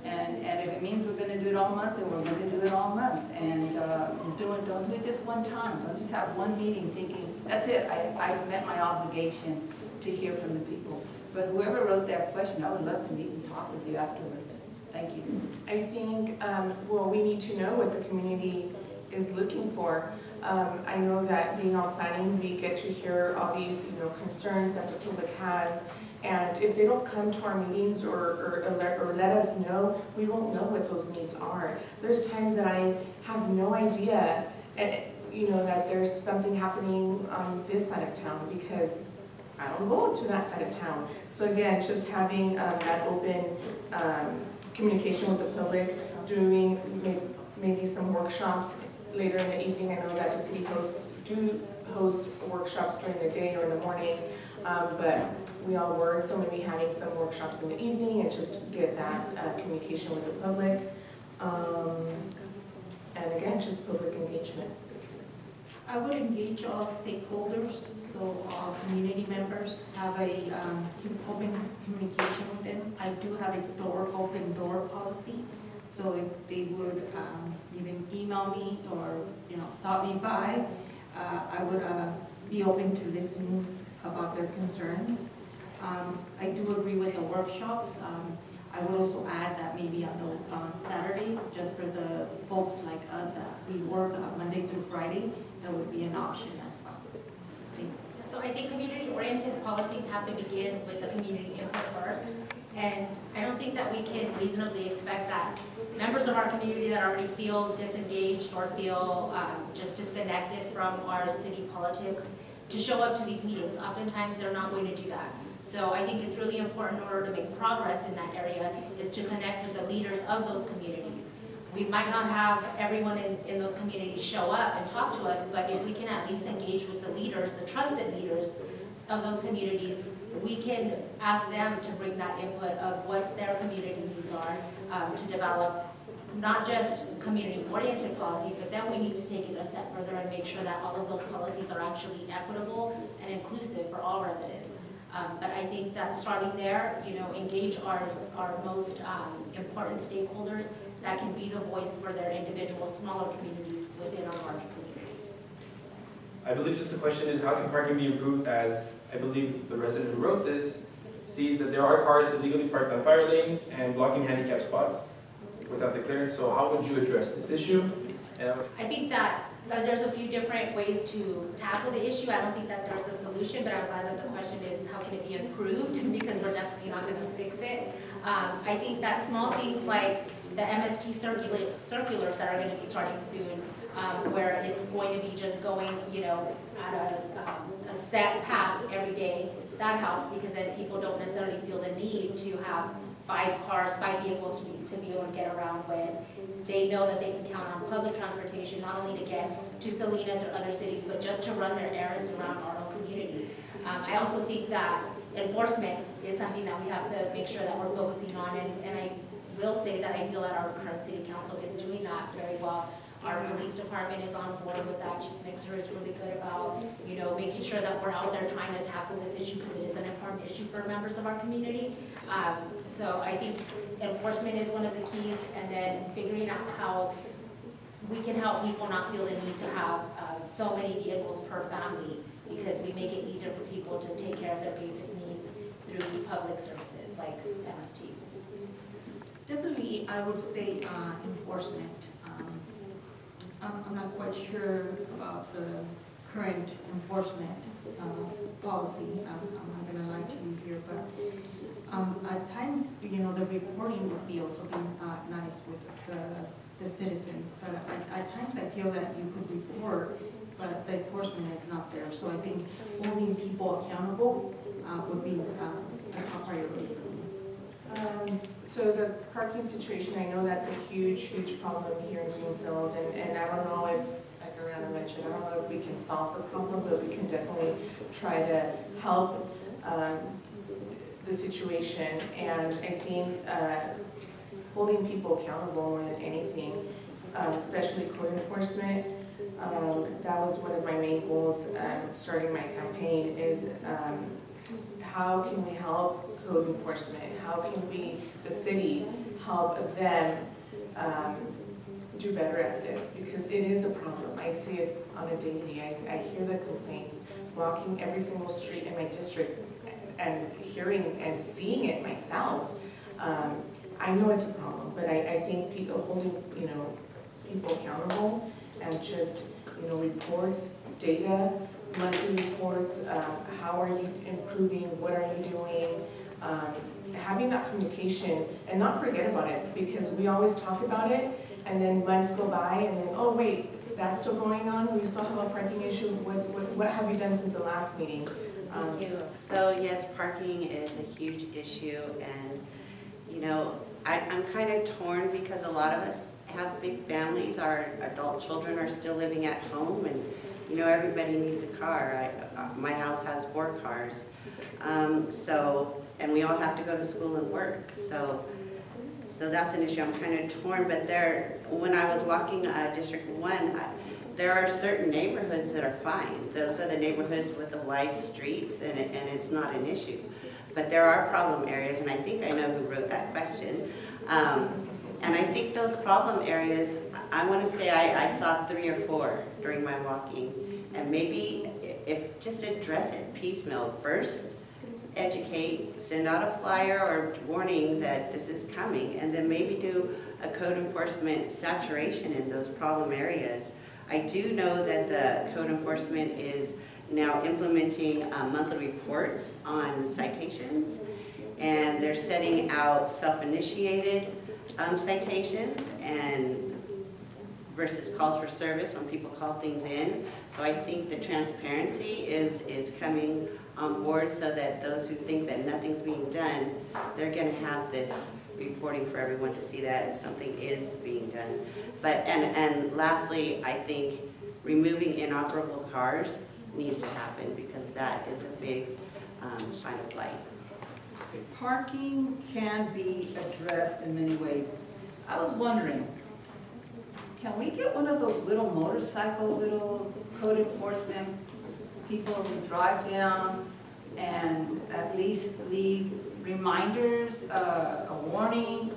And if it means we're going to do it all month, then we're going to do it all month. And don't do it just one time. Don't just have one meeting thinking, that's it, I've met my obligation to hear from the people. But whoever wrote that question, I would love to meet and talk with you afterwards. Thank you. I think, well, we need to know what the community is looking for. I know that being on planning, we get to hear all these, concerns that the public has. And if they don't come to our meetings or let us know, we won't know what those needs are. There's times that I have no idea, that there's something happening on this side of town because I don't go to that side of town. So again, just having that open communication with the public, doing maybe some workshops, later in the evening. I know that the city do host workshops during the day or in the morning, but we all work, so maybe having some workshops in the evening and just get that communication with the public. And again, just public engagement. I would engage all stakeholders, so all community members, have a keep open communication with them. I do have a open door policy, so if they would even email me or, stop me by, I would be open to listening about their concerns. I do agree with the workshops. I would also add that maybe on Saturdays, just for the folks like us, we work Monday through Friday, that would be an option as well. Thank you. So I think community-oriented policies have to begin with the community input first. And I don't think that we can reasonably expect that members of our community that already feel disengaged or feel just disconnected from our city politics to show up to these meetings. Oftentimes, they're not going to do that. So I think it's really important in order to make progress in that area is to connect with the leaders of those communities. We might not have everyone in those communities show up and talk to us, but if we can at least engage with the leaders, the trusted leaders of those communities, we can ask them to bring that input of what their community needs are to develop not just community-oriented policies, but then we need to take it a step further and make sure that all of those policies are actually equitable and inclusive for all residents. But I think that starting there, engage our most important stakeholders that can be the voice for their individual smaller communities within our larger community. I believe that the question is, how can parking be improved, as I believe the resident who wrote this sees that there are cars illegally parked on fire lanes and blocking handicap spots without the clearance. So how would you address this issue? I think that there's a few different ways to tackle the issue. I don't think that there's a solution, but I'm glad that the question is, how can it be improved? Because we're definitely not going to fix it. I think that small things like the MST circulars that are going to be starting soon, where it's going to be just going, at a set path every day, that helps, because then people don't necessarily feel the need to have 5 vehicles to be able to get around when they know that they can count on public transportation, not only to get to Salinas or other cities, but just to run their errands around our own community. I also think that enforcement is something that we have to make sure that we're focusing on, and I will say that I feel that our current city council is doing that very well. Our police department is on board with that. Chief Mixer is really good about, making sure that we're out there trying to tackle this issue, because it is an important issue for members of our community. So I think enforcement is one of the keys, and then figuring out how we can help people not feel the need to have so many vehicles per family, because we make it easier for people to take care of their basic needs through public services like MST. Definitely, I would say enforcement. I'm not quite sure about the current enforcement policy. I'm not going to lie to you here, but at times, the reporting would be also be nice with the citizens. But at times, I feel that you could report, but the enforcement is not there. So I think holding people accountable would be a top priority for me. So the parking situation, I know that's a huge, huge problem here in Greenfield, and I don't know if, like Ariana mentioned, I don't know if we can solve the problem, but we can definitely try to help the situation. And I think holding people accountable in anything, especially code enforcement, that was one of my main goals starting my campaign, is how can we help code enforcement? How can we, the city, help them do better at this? Because it is a problem. I see it on a daily. I hear the complaints, walking every single street in my district and hearing and seeing it myself. I know it's a problem, but I think people holding, people accountable and just, reports, data, monthly reports, how are you improving, what are you doing, having that communication and not forget about it, because we always talk about it and then months go by and then, oh wait, that's still going on, we still have a parking issue, what have you done since the last meeting? So yes, parking is a huge issue, and I'm kind of torn, because a lot of us have big families. Our adult children are still living at home, and you know, everybody needs a car. My house has 4 cars. And we all have to go to school and work. So that's an issue. I'm kind of torn, but when I was walking District 1, there are certain neighborhoods that are fine. Those are the neighborhoods with the wide streets, and it's not an issue. But there are problem areas, and I think I know who wrote that question. And I think those problem areas, I want to say I saw 3 or 4 during my walking. And maybe if just address it piecemeal. First, educate, send out a flyer or warning that this is coming, and then maybe do a code enforcement saturation in those problem areas. I do know that the code enforcement is now implementing monthly reports on citations, and they're setting out self-initiated citations and versus calls for service when people call things in. So I think the transparency is coming on board, so that those who think that nothing's being done, they're going to have this reporting for everyone to see that something is being done. But and lastly, I think removing inoperable cars needs to happen, because that is a big sign of blight. Parking can be addressed in many ways. I was wondering, can we get one of those little little code enforcement people who drive down and at least leave reminders, a warning,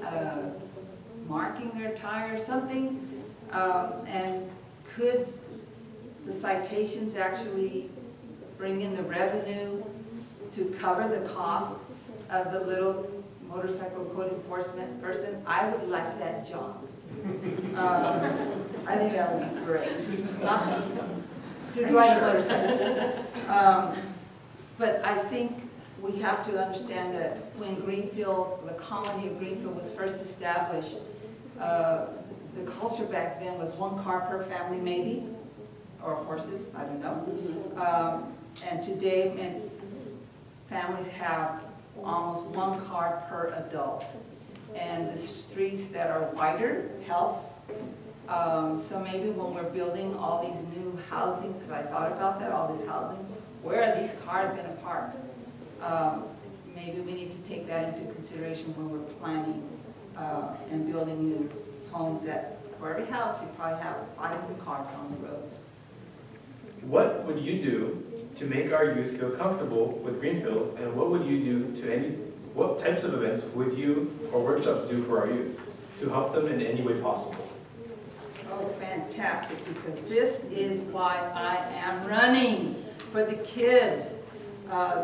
marking their tires, something? And could the citations actually bring in the revenue to cover the cost of the little motorcycle code enforcement person? I would like that job. I think that would be great. Not to drive a motorcycle. But I think we have to understand that when Greenfield, the colony of Greenfield was first established, the culture back then was 1 car per family maybe, or horses, I don't know. And today families have almost 1 car per adult. And the streets that are wider helps. So maybe when we're building all these new housing, because I thought about that, all this housing, where are these cars going to park? Maybe we need to take that into consideration when we're planning and building new homes. That for every house, you probably have 500 cars on the roads. What would you do to make our youth feel comfortable with Greenfield, and what would you do what types of events would you or workshops do for our youth to help them in any way possible? Oh, fantastic, because this is why I am running for the kids.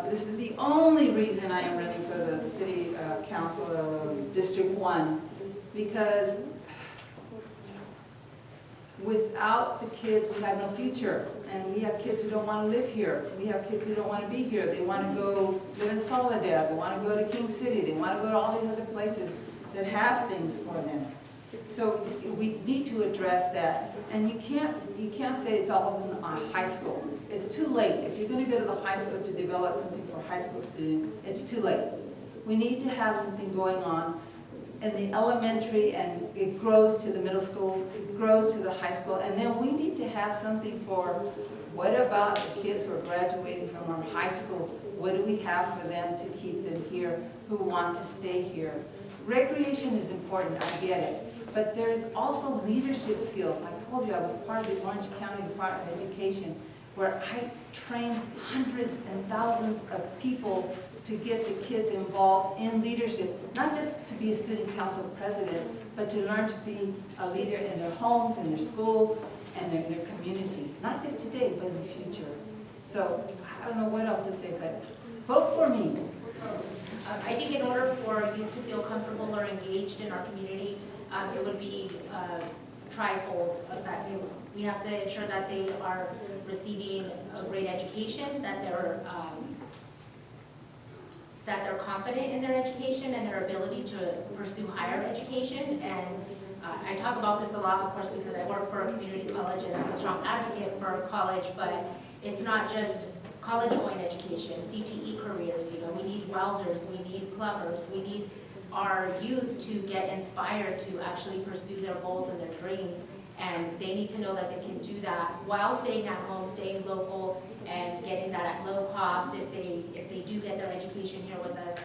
This is the only reason I am running for the City Council of District 1, because without the kids, we have no future. And we have kids who don't want to live here. We have kids who don't want to be here. They want to go live in Soledad. They want to go to King City. They want to go to all these other places that have things for them. So we need to address that. And you can't say it's all in high school. It's too late. If you're going to go to the high school to develop something for high school students, it's too late. We need to have something going on in the elementary, and it grows to the middle school, it grows to the high school, and then we need to have something for what about the kids who are graduating from our high school? What do we have for them to keep them here, who want to stay here? Recreation is important, I get it, but there's also leadership skills. I told you I was part of the Orange County Department of Education, where I trained hundreds and thousands of people to get the kids involved in leadership, not just to be a student council president, but to learn to be a leader in their homes, in their schools, and in their communities, not just today, but in the future. So I don't know what else to say, but vote for me. I think in order for you to feel comfortable or engaged in our community, it would be trifold of that. We have to ensure that they are receiving a great education, that they're confident in their education and their ability to pursue higher education. And I talk about this a lot, of course, because I work for a community college and I'm a strong advocate for college, but it's not just college-going education, CTE careers, we need welders, we need plumbers, we need our youth to get inspired to actually pursue their goals and their dreams. And they need to know that they can do that while staying at home, staying local, and getting that at low cost if they do get their education here with us.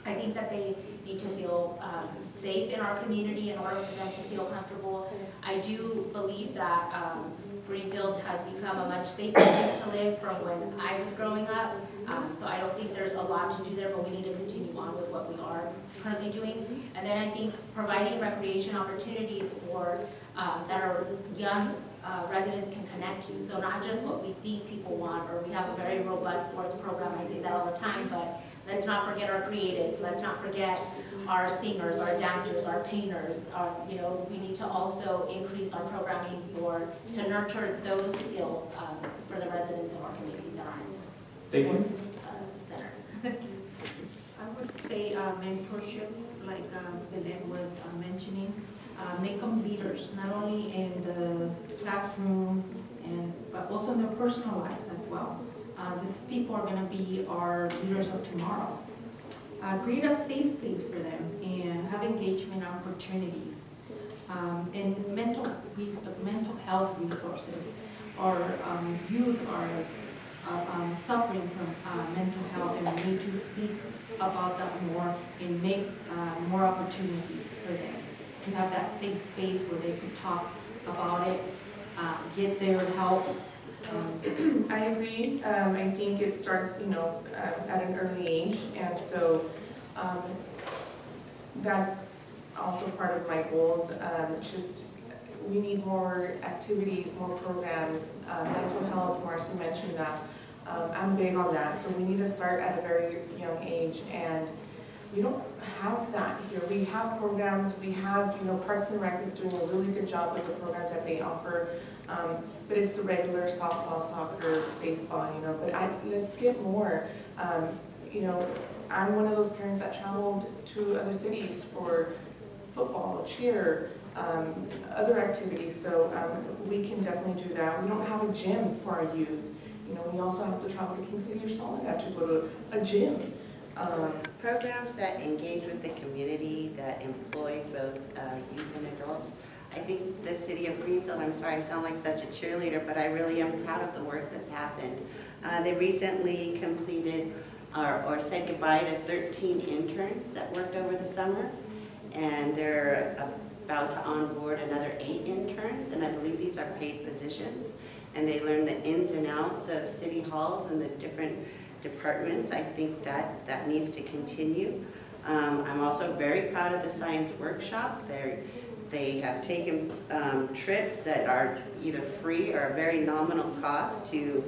I think that they need to feel safe in our community in order for them to feel comfortable. I do believe that Greenfield has become a much safer place to live from when I was growing up. So I don't think there's a lot to do there, but we need to continue on with what we are currently doing. And then I think providing recreation opportunities for that our young residents can connect to. So not just what we think people want, or we have a very robust sports program, I say that all the time, but let's not forget our creatives, let's not forget our singers, our dancers, our painters. We need to also increase our programming to nurture those skills for the residents of our community that are in sports center. I would say mentorships, like Belen was mentioning, make them leaders, not only in the classroom, but also in their personal lives as well. These people are going to be our leaders of tomorrow. Create a safe space for them and have engagement opportunities. And mental health resources. Our youth are suffering from mental health, and we need to speak about that more and make more opportunities for them. To have that safe space where they can talk about it, get their help. I agree. I think it starts, at an early age, and so that's also part of my goals. We need more activities, more programs, mental health. Marcy mentioned that. I'm big on that. So we need to start at a very young age, and we don't have that here. We have programs. We have, Parks and Rec is doing a really good job with the programs that they offer. But it's the regular softball, soccer, baseball, but let's get more. I'm one of those parents that traveled to other cities for football, cheer, other activities, so we can definitely do that. We don't have a gym for our youth. We also have to travel to King City or Soledad to go to a gym. Programs that engage with the community, that employ both youth and adults. I think the city of Greenfield, I'm sorry I sound like such a cheerleader, but I really am proud of the work that's happened. They recently completed or said goodbye to 13 interns that worked over the summer, and they're about to onboard another 8 interns, and I believe these are paid positions, and they learn the ins and outs of city halls and the different departments. I think that needs to continue. I'm also very proud of the science workshop. They have taken trips that are either free or a very nominal cost to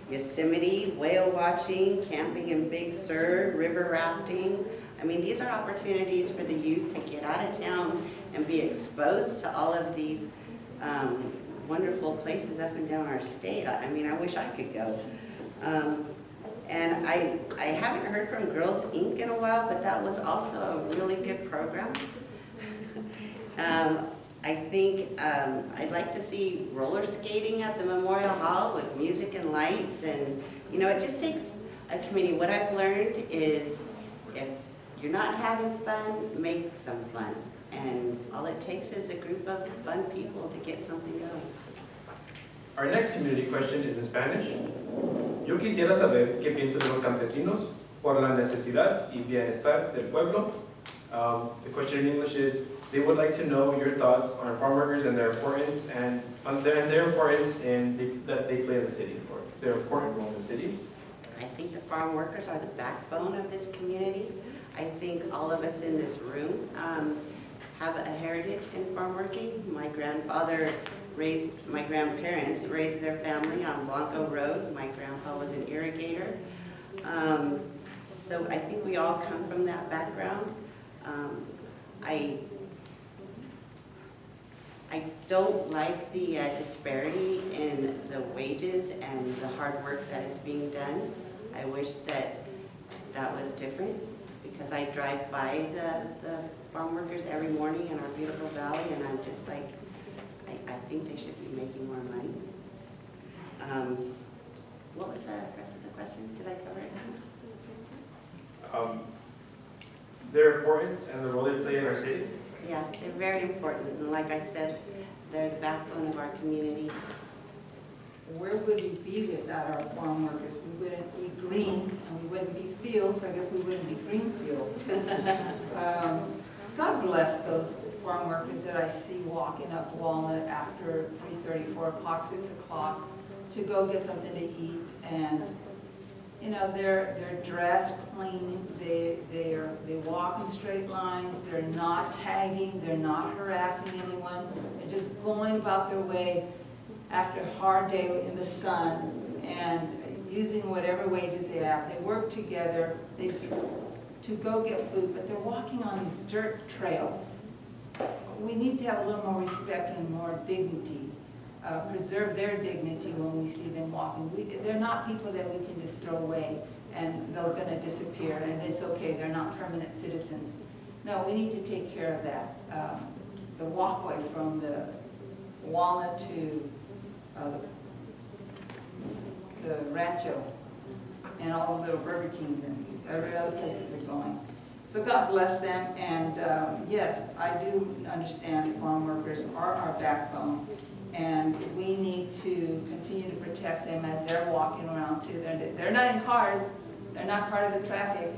Yosemite, whale watching, camping in Big Sur, river rafting. I mean, these are opportunities for the youth to get out of town and be exposed to all of these wonderful places up and down our state. I mean, I wish I could go. And I haven't heard from Girls Inc. in a while, but that was also a really good program. I think I'd like to see roller skating at the Memorial Hall with music and lights, and it just takes a community. What I've learned is if you're not having fun, make some fun, and all it takes is a group of fun people to get something going. Our next community question is in Spanish. Yo quisiera saber qué piensan los campesinos por la necesidad y bienestar del pueblo. The question in English is, they would like to know your thoughts on farm workers and their importance and their importance that they play in the city, or their important role in the city. I think the farm workers are the backbone of this community. I think all of us in this room have a heritage in farm working. My grandparents raised their family on Blanco Road. My grandpa was an irrigator. So I think we all come from that background. I don't like the disparity in the wages and the hard work that is being done. I wish that was different, because I drive by the farm workers every morning in our beautiful valley, and I'm just like, I think they should be making more money. What was the rest of the question? Did I cover it? their importance and the role they play in our city? Yeah, they're very important, and like I said, they're the backbone of our community. Where would we be without our farm workers? We wouldn't be green, and we wouldn't be fields, so I guess we wouldn't be Greenfield. God bless those farm workers that I see walking up Walnut after 3:30, 4 o'clock, 6 o'clock to go get something to eat. And, you know, they're dressed clean, they walk in straight lines, they're not tagging, they're not harassing anyone, they're just going about their way after a hard day in the sun and using whatever wages they have. They work together to go get food, but they're walking on these dirt trails. We need to have a little more respect and more dignity, preserve their dignity when we see them walking. They're not people that we can just throw away and they're going to disappear and it's okay, they're not permanent citizens. No, we need to take care of that. The walkway from the Walnut to the Rancho and all the little Burger Kings and every other place that they're going. So God bless them, and yes, I do understand farm workers are our backbone, and we need to continue to protect them as they're walking around too. They're not in cars, they're not part of the traffic,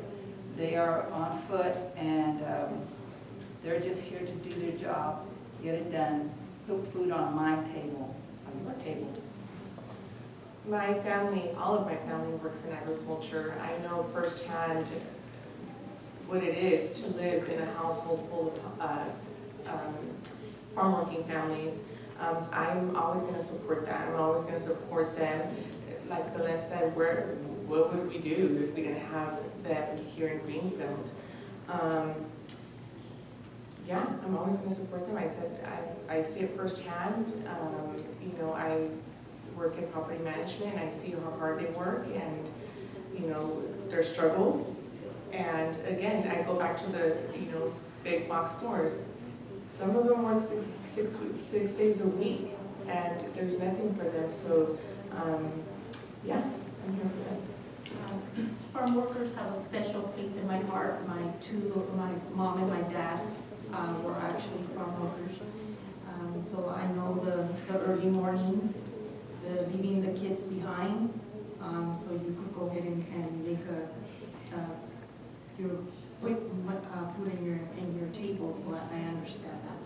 they are on foot, and they're just here to do their job, get it done, put food on my table, on your tables. My family, all of my family works in agriculture. I know firsthand what it is to live in a household full of farm working families. I'm always going to support that. I'm always going to support them. Like Belen said, what would we do if we didn't have them here in Greenfield? Yeah, I'm always going to support them. I said I see it firsthand. You know, I work in property management. I see how hard they work and, you know, their struggles. And again, I go back to the, you know, big box stores. Some of them work six days a week, and there's nothing for them. So, yeah, I'm here for them. Farm workers have a special place in my heart. My mom and my dad were actually farm workers. So I know the early mornings, the leaving the kids behind, so you could go ahead and make your quick food in your table. So I understand that.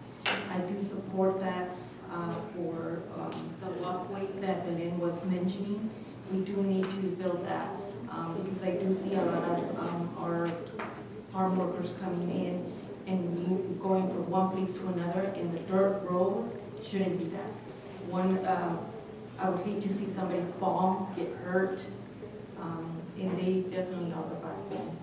I do support that for the walkway that Belen was mentioning. We do need to build that because I do see a lot of our farm workers coming in and going from one place to another, and the dirt road shouldn't be that. I would hate to see somebody fall, get hurt, and they definitely are the backbone.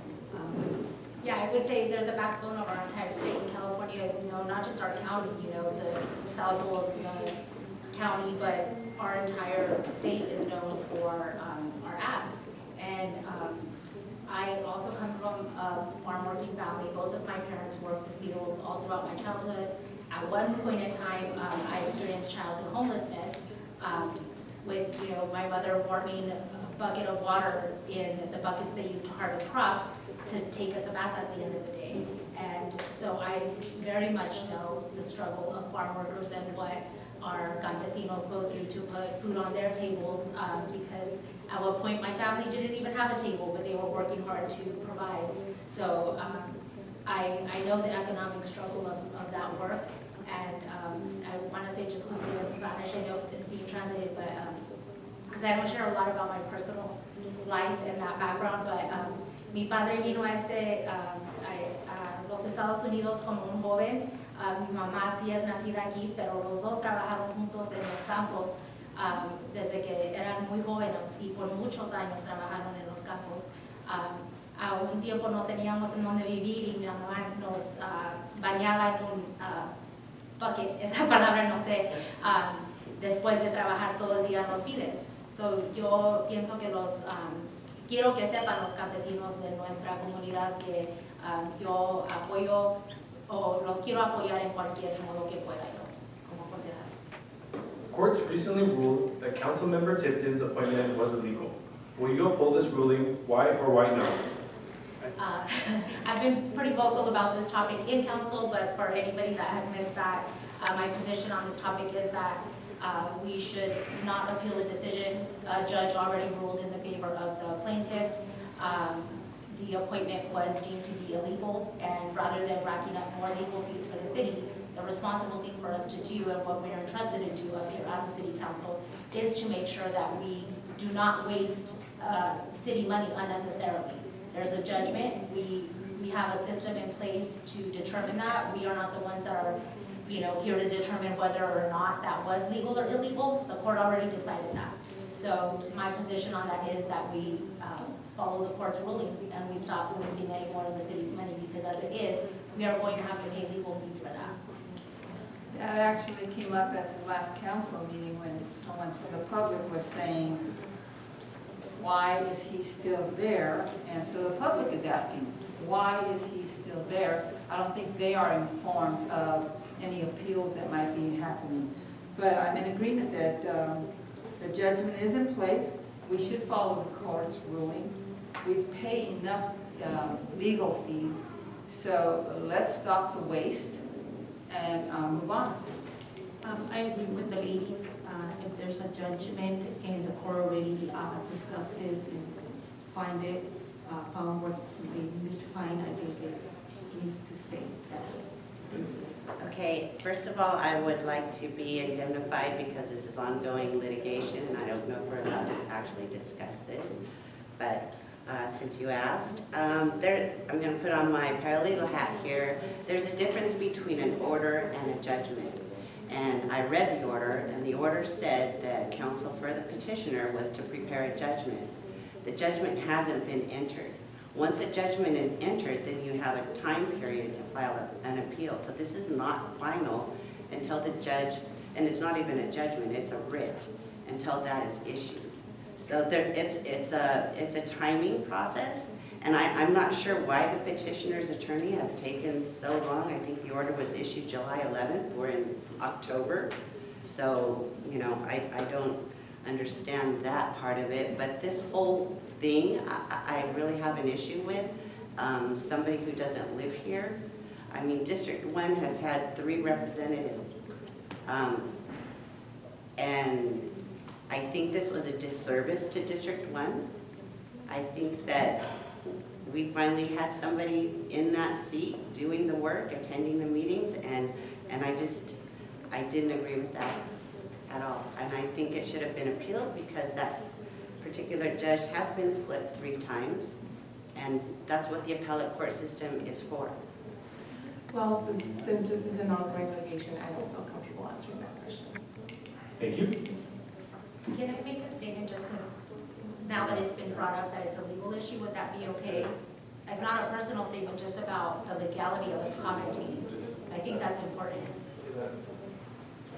Yeah, I would say they're the backbone of our entire state. California is, you know, not just our county, you know, the south pole of the county, but our entire state is known for our ag. And I also come from a farm working family. Both of my parents worked the fields all throughout my childhood. At one point in time, I experienced childhood homelessness with, you know, my mother warming a bucket of water in the buckets they used to harvest crops to take us a bath at the end of the day. And so I very much know the struggle of farm workers and what our campesinos go through to put food on their tables, because at one point my family didn't even have a table, but they were working hard to provide. So I know the economic struggle of that work, and I want to say just quickly in Spanish, I know it's being translated, but because I don't share a lot about my personal life and that background, but mi padre vino a los Estados Unidos como un joven. Mi mamá sí es nacida aquí, pero los dos trabajaron juntos en los campos desde que eran muy jóvenes y por muchos años trabajaron en los campos. A un tiempo no teníamos en dónde vivir y mi mamá nos bañaba en un bucket, esa palabra no sé, después de trabajar todo el día en los files. So, yo pienso que quiero que sepan los campesinos de nuestra comunidad que yo apoyo o los quiero apoyar en cualquier modo que pueda yo, como concejal. Courts recently ruled that Councilmember Tipton's appointment was illegal. Will you uphold this ruling? Why or why not? I've been pretty vocal about this topic in council, but for anybody that has missed that, my position on this topic is that we should not appeal the decision. A judge already ruled in the favor of the plaintiff. The appointment was deemed to be illegal, and rather than racking up more legal fees for the city, the responsible thing for us to do and what we're entrusted to do up here as a city council is to make sure that we do not waste city money unnecessarily. There's a judgment. We have a system in place to determine that. We are not the ones that are, here to determine whether or not that was legal or illegal. The court already decided that. So my position on that is that we follow the court's ruling and we stop wasting any more of the city's money, because as it is, we are going to have to pay legal fees for that. That actually came up at the last council meeting when someone from the public was saying, why is he still there? And so the public is asking, why is he still there? I don't think they are informed of any appeals that might be happening. But I'm in agreement that the judgment is in place. We should follow the court's ruling. We've paid enough legal fees, so let's stop the waste and move on. I agree with the ladies. If there's a judgment and the court already discussed this and found what they need to find, I think it needs to stay that way. Okay, first of all, I would like to be indemnified because this is ongoing litigation, and I don't know if we're allowed to actually discuss this, but since you asked, I'm going to put on my paralegal hat here. There's a difference between an order and a judgment, and I read the order, and the order said that counsel for the petitioner was to prepare a judgment. The judgment hasn't been entered. Once a judgment is entered, then you have a time period to file an appeal. So this is not final until the judge, and it's not even a judgment, it's a writ, until that is issued. So it's a timing process, and I'm not sure why the petitioner's attorney has taken so long. I think the order was issued July 11th, we're in October. So, I don't understand that part of it, but this whole thing, I really have an issue with. Somebody who doesn't live here. I mean, District 1 has had 3 representatives. And I think this was a disservice to District 1. I think that we finally had somebody in that seat doing the work, attending the meetings, and I didn't agree with that at all. And I think it should have been appealed because that particular judge has been flipped 3 times, and that's what the appellate court system is for. Well, since this is an ongoing litigation, I don't feel comfortable answering that question. Thank you. Can I make a statement just because now that it's been brought up that it's a legal issue, would that be okay? Like not a personal statement, just about the legality of us commenting. I think that's important. Is that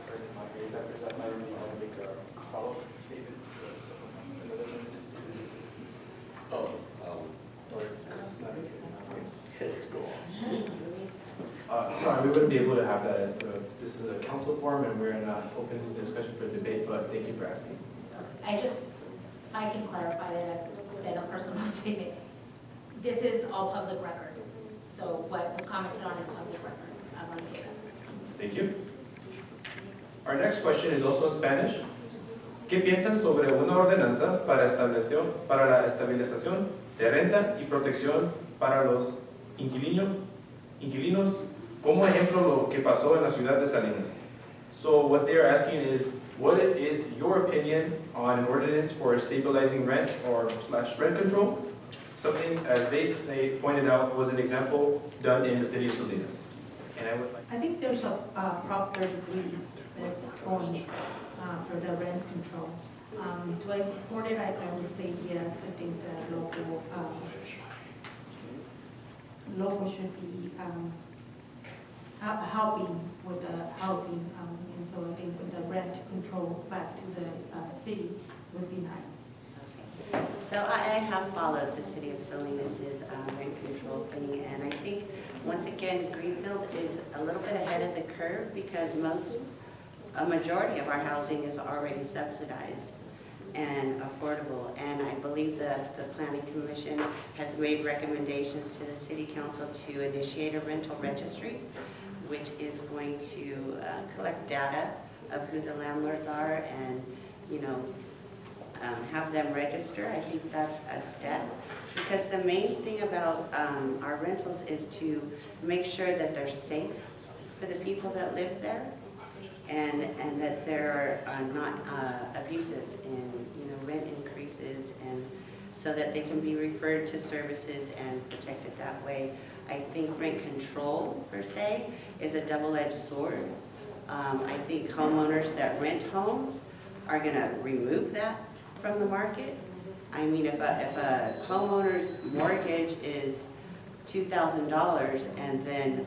first time I raised that? Is that time you want to make a follow-up statement to another limited statement? Oh, Or is this not let's go on. sorry, we wouldn't be able to have that as this is a council forum and we're not open discussion for debate, but thank you for asking. I can clarify that a personal statement. This is all public record. So what was commented on is public record. I want to say that. Thank you. Our next question is also in Spanish. ¿Qué piensan sobre una ordenanza para la estabilización de renta y protección para los inquilinos, como ejemplo lo que pasó en la ciudad de Salinas? So what they're asking is, what is your opinion on an ordinance for stabilizing rent or / rent control? Something, as they pointed out, was an example done in the city of Salinas. And I would like. I think there's a Prop 33 that's going for the rent control. Do I support it? I would say yes. I think the local should be helping with the housing, and so I think with the rent control back to the city would be nice. So I have followed the city of Salinas' rent control thing, and I think, once again, Greenfield is a little bit ahead of the curve because a majority of our housing is already subsidized. and affordable. And I believe that the Planning Commission has made recommendations to the City Council to initiate a rental registry, which is going to collect data of who the landlords are and, have them register. I think that's a step. Because the main thing about our rentals is to make sure that they're safe for the people that live there, and that there are not abuses and rent increases, and so that they can be referred to services and protected that way. I think rent control per se is a double-edged sword. I think homeowners that rent homes are going to remove that from the market. I mean, if a homeowner's mortgage is $2,000 and then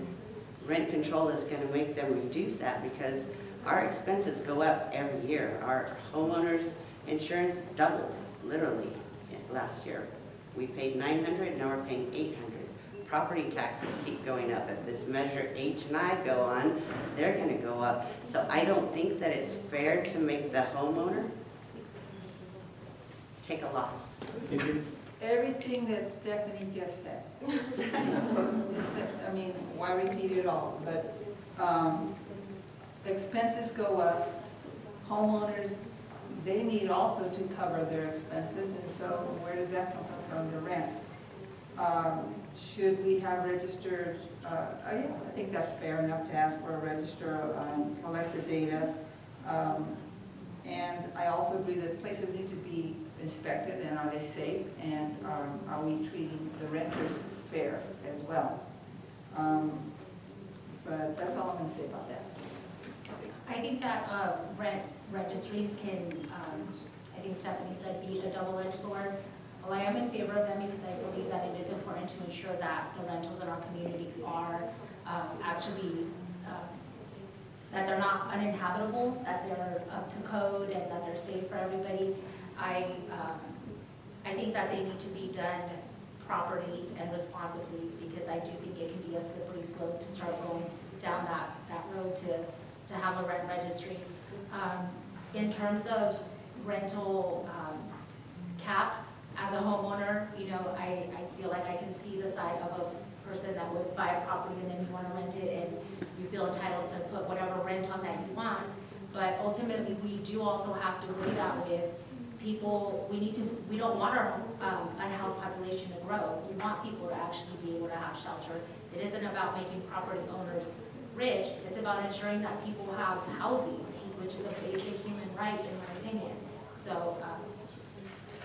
rent control is going to make them reduce that, because our expenses go up every year. Our homeowners insurance doubled, literally, last year. We paid $900, now we're paying $800. Property taxes keep going up. If this measure H and I go on, they're going to go up. So I don't think that it's fair to make the homeowner take a loss. Everything that Stephanie just said. Why repeat it all? But expenses go up. Homeowners, they need also to cover their expenses, and so where does that come from? The rents. Should we have registered? I think that's fair enough to ask for a register, collect the data. And I also agree that places need to be inspected, and are they safe, and are we treating the renters fair as well? But that's all I'm going to say about that. I think that rent registries can, I think Stephanie said, be a double-edged sword. Well, I am in favor of them because I believe that it is important to ensure that the rentals in our community are actually, that they're not uninhabitable, that they're up to code, and that they're safe for everybody. I think that they need to be done properly and responsibly, because I do think it can be a slippery slope to start going down that road to have a rent registry. In terms of rental caps, as a homeowner, I feel like I can see the side of a person that would buy a property and then you want to rent it and you feel entitled to put whatever rent on that you want. But ultimately, we do also have to weigh that with people. We don't want our unhoused population to grow. We want people to actually be able to have shelter. It isn't about making property owners rich. It's about ensuring that people have housing, which is a basic human right, in my opinion. So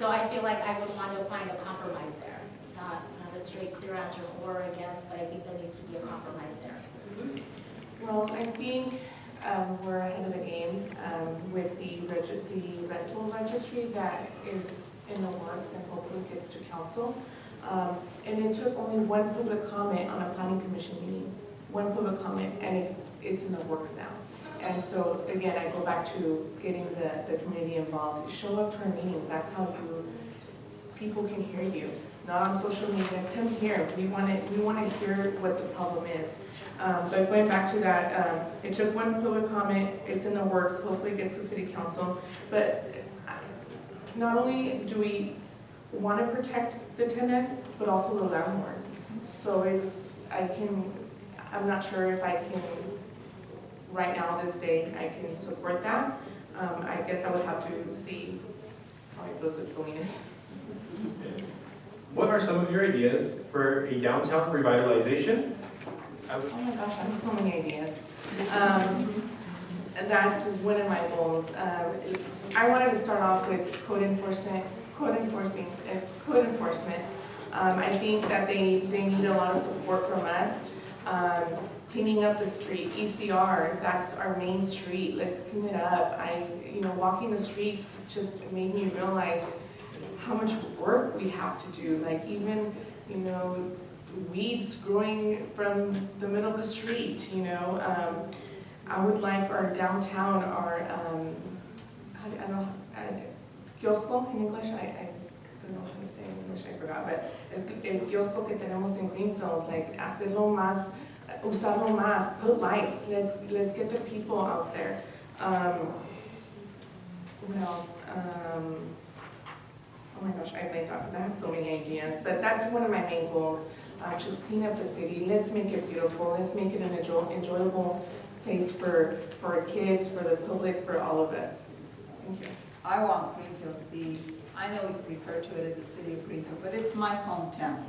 I feel like I would want to find a compromise there, not a straight clear answer for or against, but I think there needs to be a compromise there. Well, I think we're ahead of the game with the rental registry that is in the works and hopefully gets to council. And it took only one public comment on a planning commission meeting, one public comment, and it's in the works now. And so again, I go back to getting the community involved. Show up to our meetings. That's how people can hear you. Not on social media. Come here. We want to hear what the problem is. But going back to that, it took one public comment. It's in the works. Hopefully, it gets to City Council. But not only do we want to protect the tenants, but also the landlords. So I'm not sure if I can. Right now, this day, I can support that. I guess I would have to see how it goes with Salinas. What are some of your ideas for a downtown revitalization? Oh my gosh, I have so many ideas. That's one of my goals. I wanted to start off with code enforcement. I think that they need a lot of support from us. Cleaning up the street, ECR, that's our main street. Let's clean it up. Walking the streets just made me realize how much work we have to do. Like even, weeds growing from the middle of the street. I would like our downtown, kiosco in English. I don't know how to say it in English. I forgot. But el kiosco que tenemos en Greenfield, like hacerlo más. Usarlo más, put lights, let's get the people out there. What else? Oh my gosh, I blanked out because I have so many ideas, but that's one of my main goals. Just clean up the city. Let's make it beautiful. Let's make it an enjoyable place for our kids, for the public, for all of us. Thank you. I want Greenfield to be, I know we refer to it as the city of Greenfield, but it's my hometown.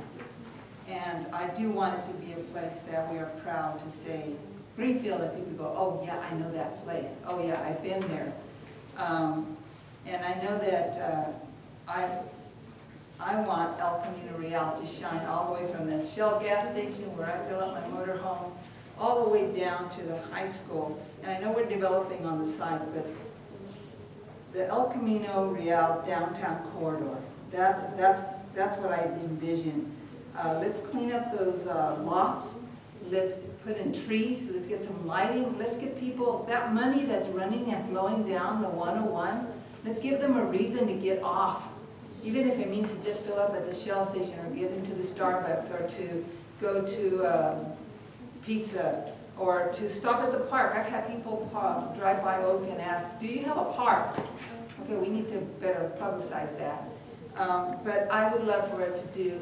And I do want it to be a place that we are proud to say, Greenfield, and people go, oh yeah, I know that place. Oh yeah, I've been there. And I know that I want El Camino Real to shine all the way from the Shell gas station where I fill up my motor home, all the way down to the high school. And I know we're developing on the side, but the El Camino Real downtown corridor, that's what I envision. Let's clean up those lots. Let's put in trees. Let's get some lighting. Let's get people, that money that's running and flowing down the 101, let's give them a reason to get off. Even if it means to just fill up at the Shell station or get into the Starbucks or to go to pizza or to stop at the park. I've had people drive by Oak and ask, do you have a park? Okay, we need to better publicize that. But I would love for it to do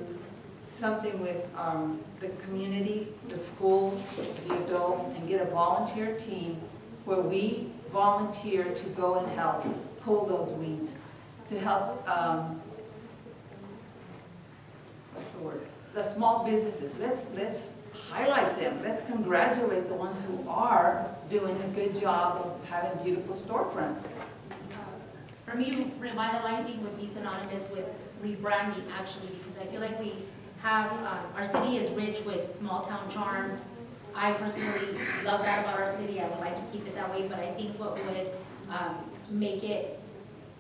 something with the community, the schools, the adults, and get a volunteer team where we volunteer to go and help pull those weeds, to help, what's the word? The small businesses. Let's highlight them. Let's congratulate the ones who are doing a good job of having beautiful storefronts. For me, revitalizing would be synonymous with rebranding, actually, because I feel like we have, our city is rich with small town charm. I personally love that about our city. I would like to keep it that way, but I think what would make it,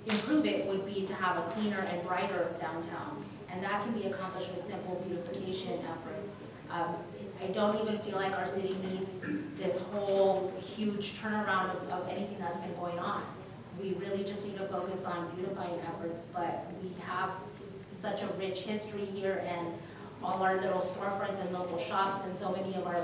improve it, would be to have a cleaner and brighter downtown. And that can be accomplished with simple beautification efforts. I don't even feel like our city needs this whole huge turnaround of anything that's been going on. We really just need to focus on beautifying efforts, but we have such a rich history here, and all our little storefronts and local shops, and so many of our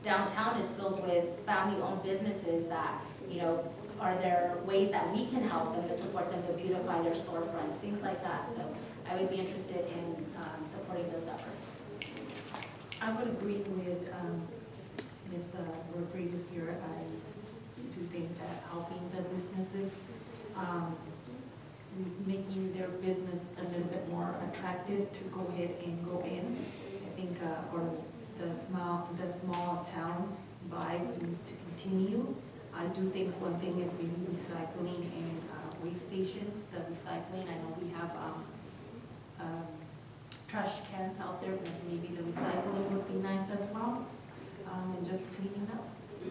downtown is filled with family-owned businesses that, you know, are there ways that we can help them to support them to beautify their storefronts, things like that. So I would be interested in supporting those efforts. I would agree with Ms. Rodriguez here. I do think that helping the businesses, making their business a little bit more attractive to go ahead and go in. I think or the small town vibe needs to continue. I do think one thing is maybe recycling and waste stations. The recycling, I know we have trash cans out there, but maybe the recycling would be nice as well, and just cleaning up.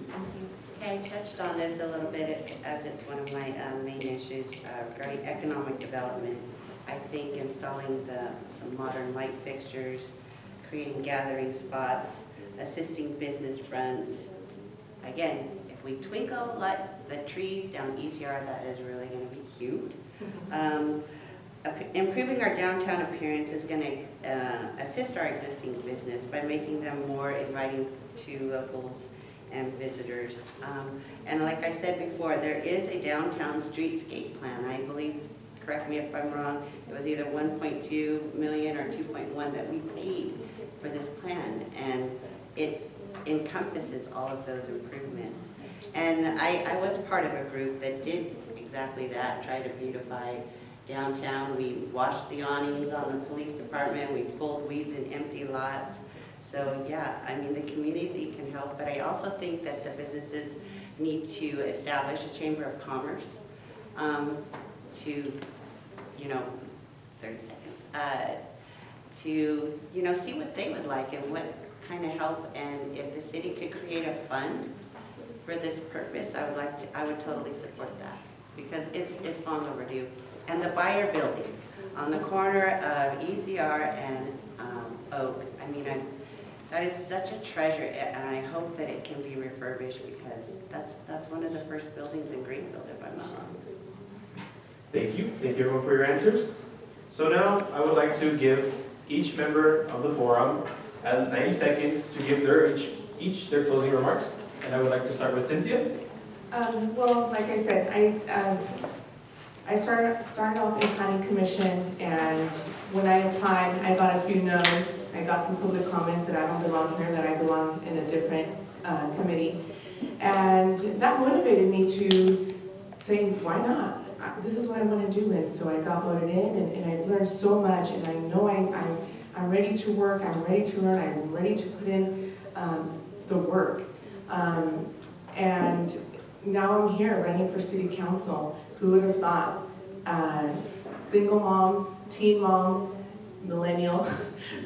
Thank you. I touched on this a little bit as it's one of my main issues regarding economic development. I think installing some modern light fixtures, creating gathering spots, assisting business fronts. Again, if we twinkle like the trees down ECR, that is really going to be cute. Improving our downtown appearance is going to assist our existing business by making them more inviting to locals and visitors. And like I said before, there is a downtown streetscape plan. I believe, correct me if I'm wrong, it was either 1.2 million or 2.1 that we paid for this plan, and it encompasses all of those improvements. And I was part of a group that did exactly that, try to beautify downtown. We washed the awnings on the police department, we pulled weeds in empty lots. So yeah, I mean, the community can help, but I also think that the businesses need to establish a chamber of commerce to, you know, 30 seconds, to, you know, see what they would like and what kind of help, and if the city could create a fund for this purpose, I would totally support that, because it's long overdue. And the Buyer building on the corner of ECR and Oak, I mean, that is such a treasure, and I hope that it can be refurbished, because that's one of the first buildings in Greenfield, if I'm not wrong. Thank you everyone for your answers. So now I would like to give each member of the forum 90 seconds to give each their closing remarks. And I would like to start with Cynthia. Well, like I said, I started off in planning commission, and when I applied, I got a few no's. I got some public comments that I don't belong here, that I belong in a different committee. And that motivated me to say, why not? This is what I want to do. And so I got voted in, and I've learned so much, and I know I'm ready to work, I'm ready to learn, I'm ready to put in the work. And now I'm here running for city council. Who would have thought? Single mom, teen mom, millennial,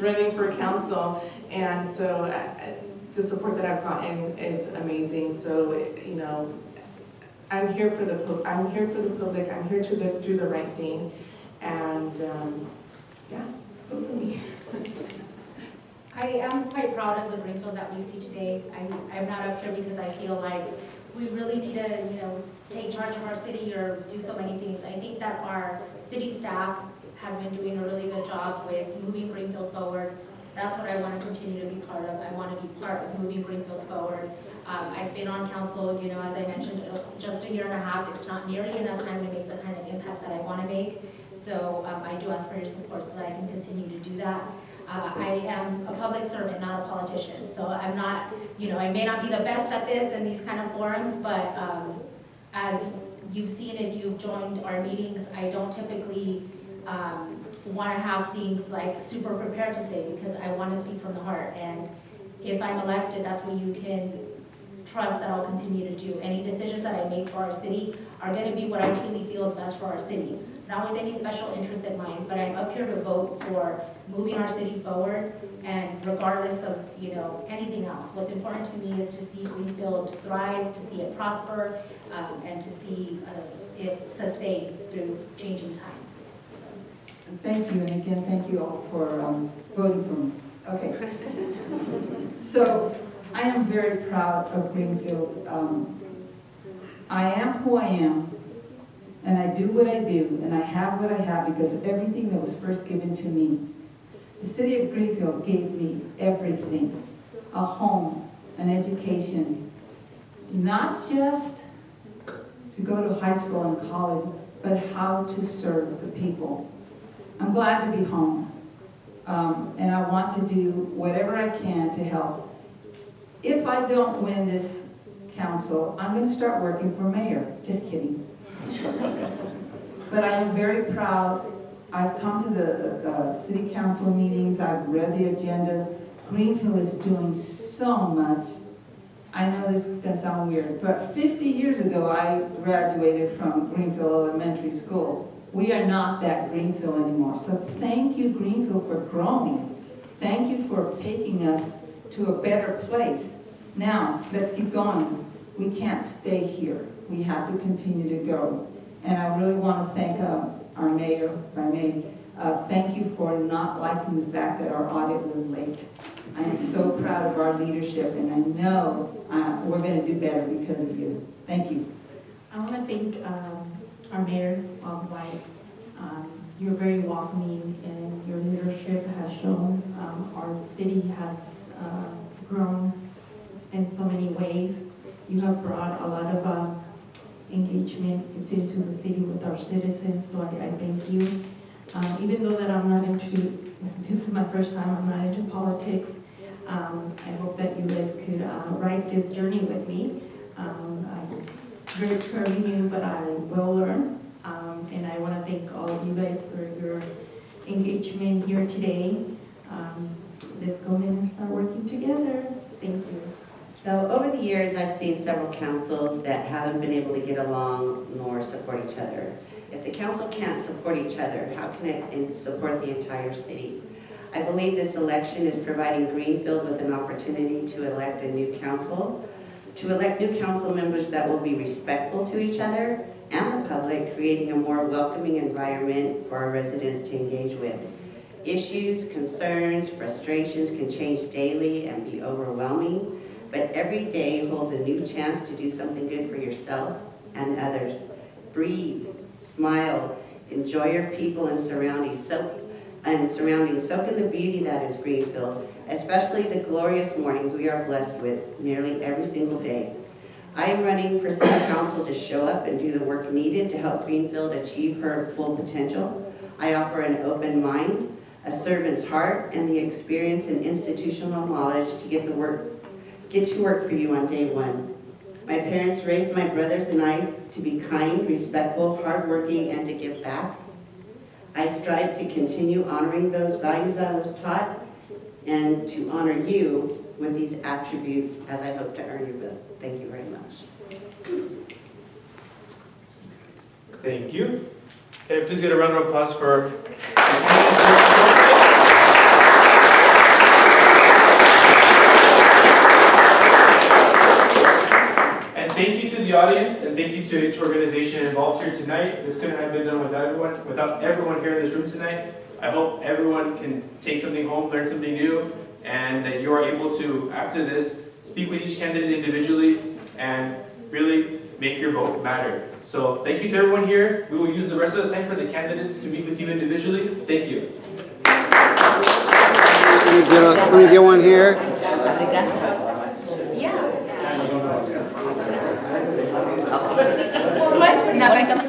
running for council. And so the support that I've gotten is amazing. So, you know, I'm here for the public, I'm here to do the right thing. And yeah, vote for me. I am quite proud of the Greenfield that we see today. I'm not up here because I feel like we really need to, you know, take charge of our city or do so many things. I think that our city staff has been doing a really good job with moving Greenfield forward. That's what I want to continue to be part of. I want to be part of moving Greenfield forward. I've been on council, you know, as I mentioned, just a year and a half. It's not nearly enough time to make the kind of impact that I want to make. So I do ask for your support so that I can continue to do that. I am a public servant, not a politician. So I'm not, you know, I may not be the best at this and these kind of forums, but as you've seen if you've joined our meetings, I don't typically want to have things like super prepared to say because I want to speak from the heart. And if I'm elected, that's what you can trust that I'll continue to do. Any decisions that I make for our city are going to be what I truly feel is best for our city. Not with any special interest in mind, but I'm up here to vote for moving our city forward, and regardless of, you know, anything else. What's important to me is to see Greenfield thrive, to see it prosper, and to see it sustain through changing times. And thank you, and again, thank you all for voting for me. Okay. So, I am very proud of Greenfield. I am who I am, and I do what I do, and I have what I have because of everything that was first given to me. The city of Greenfield gave me everything. A home, an education, not just to go to high school and college, but how to serve the people. I'm glad to be home, and I want to do whatever I can to help. If I don't win this council, I'm going to start working for mayor. Just kidding. But I am very proud. I've come to the city council meetings. I've read the agendas. Greenfield is doing so much. I know this is going to sound weird, but 50 years ago, I graduated from Greenfield Elementary School. We are not that Greenfield anymore. So thank you, Greenfield, for growing. Thank you for taking us to a better place. Now, let's keep going. We can't stay here. We have to continue to go. And I really want to thank our mayor, if I may. Thank you for not liking the fact that our audit was late. I am so proud of our leadership, and I know we're going to do better because of you. Thank you. I want to thank our mayor, White. You're very welcoming, and your leadership has shown our city has grown in so many ways. You have brought a lot of engagement into the city with our citizens, so I thank you. Even though that I'm not into, this is my first time, I'm not into politics, I hope that you guys could ride this journey with me. I'm very new, but I will learn. And I want to thank all of you guys for your engagement here today. Let's go ahead and start working together. Thank you. So over the years, I've seen several councils that haven't been able to get along nor support each other. If the council can't support each other, how can it support the entire city? I believe this election is providing Greenfield with an opportunity to elect a new council, to elect new council members that will be respectful to each other and the public, creating a more welcoming environment for our residents to engage with. Issues, concerns, frustrations can change daily and be overwhelming, but every day holds a new chance to do something good for yourself and others. Breathe, smile, enjoy your people and surroundings, soak in the beauty that is Greenfield, especially the glorious mornings we are blessed with nearly every single day. I am running for city council to show up and do the work needed to help Greenfield achieve her full potential. I offer an open mind, a servant's heart, and the experience and institutional knowledge to get to work for you on day one. My parents raised my brothers and I to be kind, respectful, hardworking, and to give back. I strive to continue honoring those values I was taught and to honor you with these attributes as I hope to earn your vote. Thank you very much. Thank you. Okay, please get a round of applause for. And thank you to the audience, and thank you to each organization involved here tonight. This couldn't have been done without everyone here in this room tonight. I hope everyone can take something home, learn something new, and that you are able to, after this, speak with each candidate individually and really make your vote matter. So thank you to everyone here. We will use the rest of the time for the candidates to meet with you individually. Thank you. Let me get one here. Yeah.